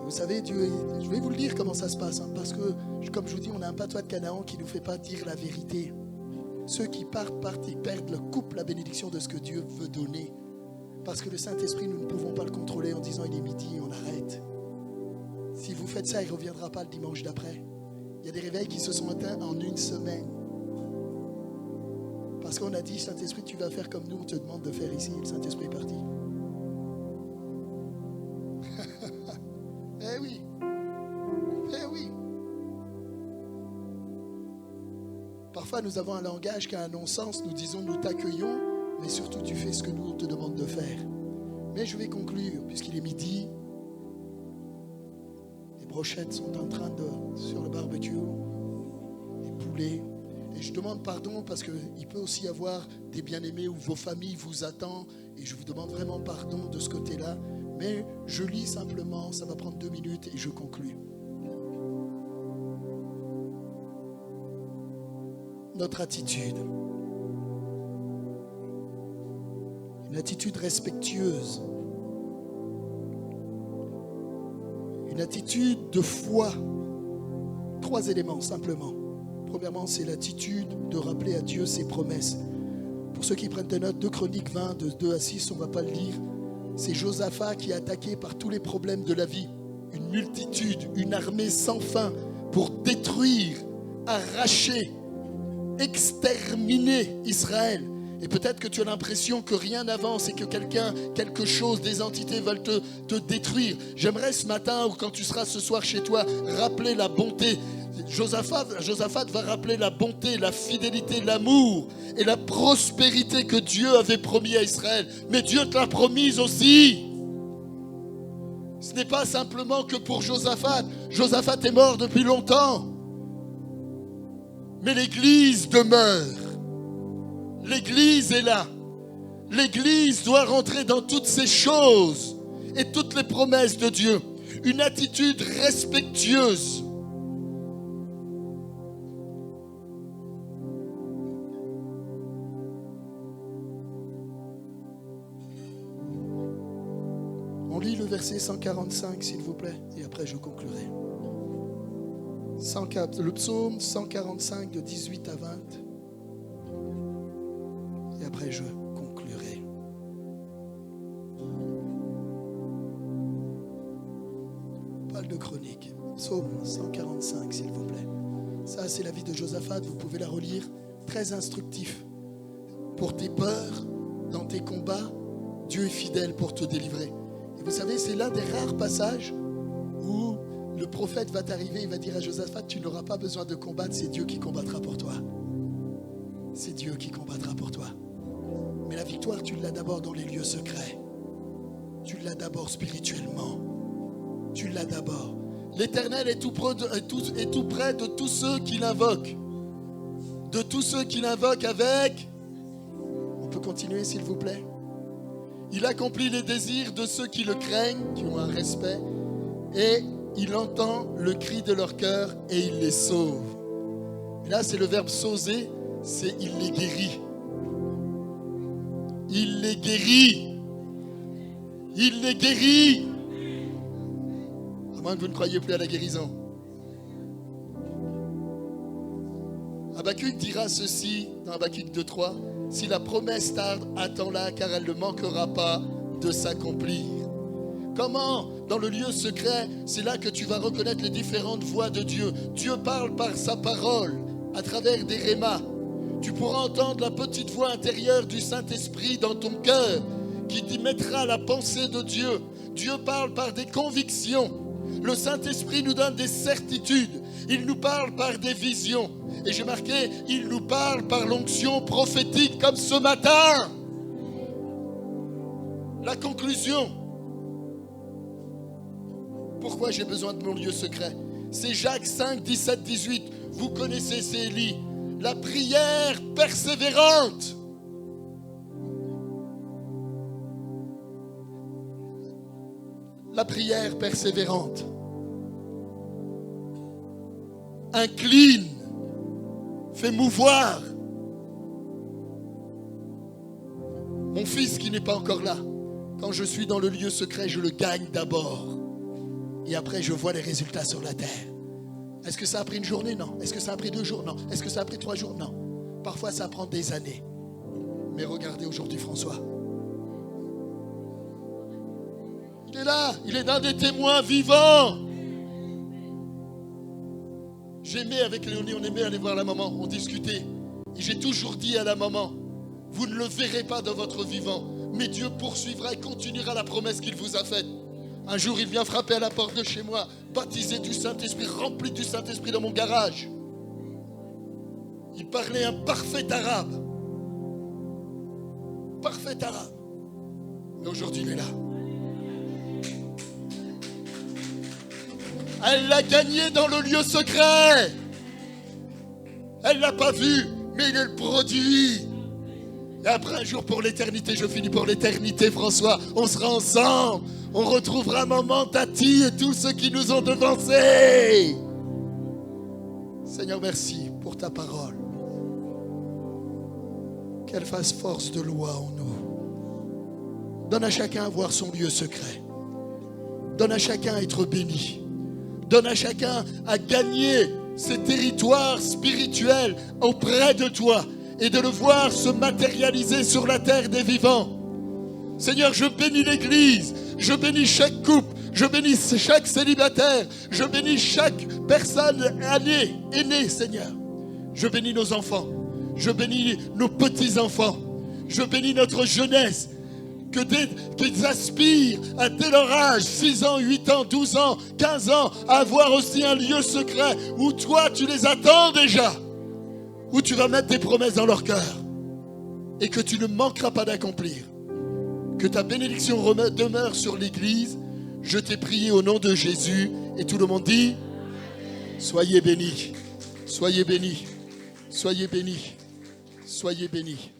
Vous savez, Dieu, je vais vous le dire comment ça se passe, hein, parce que, comme je vous dis, on a un patois de Canaan qui ne nous fait pas dire la vérité. Ceux qui partent, ils perdent le couple, la bénédiction de ce que Dieu veut donner. Parce que le Saint-Esprit, nous ne pouvons pas le contrôler en disant il est midi, on arrête. Si vous faites ça, il ne reviendra pas le dimanche d'après. Il y a des réveils qui se sont atteints en 1 semaine. Parce qu'on a dit, Saint-Esprit, tu vas faire comme nous, on te demande de faire ici. Le Saint-Esprit est parti. Eh oui. Eh oui. Parfois, nous avons un langage qui a un non-sens. Nous disons, nous t'accueillons, mais surtout, tu fais ce que nous, on te demande de faire. Mais je vais conclure, puisqu'il est midi. Les brochettes sont en train sur le barbecue. Les poulets. Et je demande pardon parce qu'il peut aussi y avoir des bien-aimés où vos familles vous attendent. Et je vous demande vraiment pardon de ce côté-là. Mais je lis simplement, ça va prendre 2 minutes et je conclue. Notre attitude. Une attitude respectueuse. Une attitude de foi. 3 éléments simplement. Premièrement, c'est l'attitude de rappeler à Dieu ses promesses. Pour ceux qui prennent des notes, 2 Chroniques 20, de 2 à 6, on ne va pas le lire. C'est Josaphat qui est attaqué par tous les problèmes de la vie. Une multitude, une armée sans fin pour détruire, arracher, exterminer Israël. Et peut-être que tu as l'impression que rien n'avance et que quelque chose, des entités veulent te détruire. J'aimerais ce matin ou quand tu seras ce soir chez toi, rappeler la bonté. Josaphat va rappeler la bonté, la fidélité, l'amour et la prospérité que Dieu avait promis à Israël. Mais Dieu te l'a promise aussi. Ce n'est pas simplement que pour Josaphat. Josaphat est mort depuis longtemps. Mais l'Église demeure. L'Église est là. L'Église doit rentrer dans toutes ces choses et toutes les promesses de Dieu. Une attitude respectueuse. On lit le verset 145, s'il vous plaît, et après je conclurai. Le psaume 145 de 18 à 20. Et après je conclurai. Parle de chronique. Psaume 145, s'il vous plaît. Ça, c'est la vie de Josaphat. Vous pouvez la relire. Très instructif. Pour tes peurs, dans tes combats, Dieu est fidèle pour te délivrer. Et vous savez, c'est l'un des rares passages où le prophète va t'arriver, il va dire à Josaphat, tu n'auras pas besoin de combattre, c'est Dieu qui combattra pour toi. C'est Dieu qui combattra pour toi. Mais la victoire, tu l'as d'abord dans les lieux secrets. Tu l'as d'abord spirituellement. Tu l'as d'abord. L'Éternel est tout près de tous ceux qui l'invoquent. De tous ceux qui l'invoquent avec... On peut continuer, s'il vous plaît? Il accomplit les désirs de ceux qui le craignent, qui ont un respect, et il entend le cri de leur cœur et il les sauve. Et là, c'est le verbe sauver, c'est il les guérit. Il les guérit. Il les guérit. À moins que vous ne croyiez plus à la guérison. Habakkuk dira ceci dans Habakkuk 2:3. Si la promesse tarde, attends-la, car elle ne manquera pas de s'accomplir. Comment? Dans le lieu secret, c'est là que tu vas reconnaître les différentes voix de Dieu. Dieu parle par sa parole, à travers des rémas. Tu pourras entendre la petite voix intérieure du Saint-Esprit dans ton cœur, qui t'y mettra la pensée de Dieu. Dieu parle par des convictions. Le Saint-Esprit nous donne des certitudes. Il nous parle par des visions. Et j'ai marqué, il nous parle par l'onction prophétique, comme ce matin. La conclusion. Pourquoi j'ai besoin de mon lieu secret? C'est Jacques 5, 17, 18. Vous connaissez, c'est Élie. La prière persévérante. La prière persévérante. Incline. Fait mouvoir. Mon fils qui n'est pas encore là. Quand je suis dans le lieu secret, je le gagne d'abord. Et après, je vois les résultats sur la terre. Est-ce que ça a pris une journée? Non. Est-ce que ça a pris 2 jours? Non. Est-ce que ça a pris 3 jours? Non. Parfois, ça prend des années. Mais regardez aujourd'hui François. Il est là. Il est l'un des témoins vivants. J'aimais avec Léonie, on aimait aller voir la maman. On discutait. Et j'ai toujours dit à la maman, vous ne le verrez pas dans votre vivant, mais Dieu poursuivra et continuera la promesse qu'il vous a faite. Un jour, il vient frapper à la porte de chez moi, baptisé du Saint-Esprit, rempli du Saint-Esprit dans mon garage. Il parlait un parfait arabe. Parfait arabe. Mais aujourd'hui, il est là. Elle l'a gagné dans le lieu secret. Elle ne l'a pas vu, mais il est le produit. Et après, un jour pour l'éternité, je finis pour l'éternité, François. On sera ensemble. On retrouvera maman, Tati et tous ceux qui nous ont devancés. Seigneur, merci pour ta parole. Qu'elle fasse force de loi en nous. Donne à chacun à voir son lieu secret. Donne à chacun à être béni. Donne à chacun à gagner ces territoires spirituels auprès de toi et de le voir se matérialiser sur la terre des vivants. Seigneur, je bénis l'Église, je bénis chaque couple, je bénis chaque célibataire, je bénis chaque personne aînée, Seigneur. Je bénis nos enfants, je bénis nos petits-enfants, je bénis notre jeunesse. qu'ils aspirent à dès leur âge, 6 ans, 8 ans, 12 ans, 15 ans, à avoir aussi un lieu secret où toi tu les attends déjà, où tu vas mettre des promesses dans leur cœur et que tu ne manqueras pas d'accomplir. Que ta bénédiction demeure sur l'Église. Je t'ai prié au nom de Jésus. Et tout le monde dit, soyez bénis, soyez bénis, soyez bénis, soyez bénis.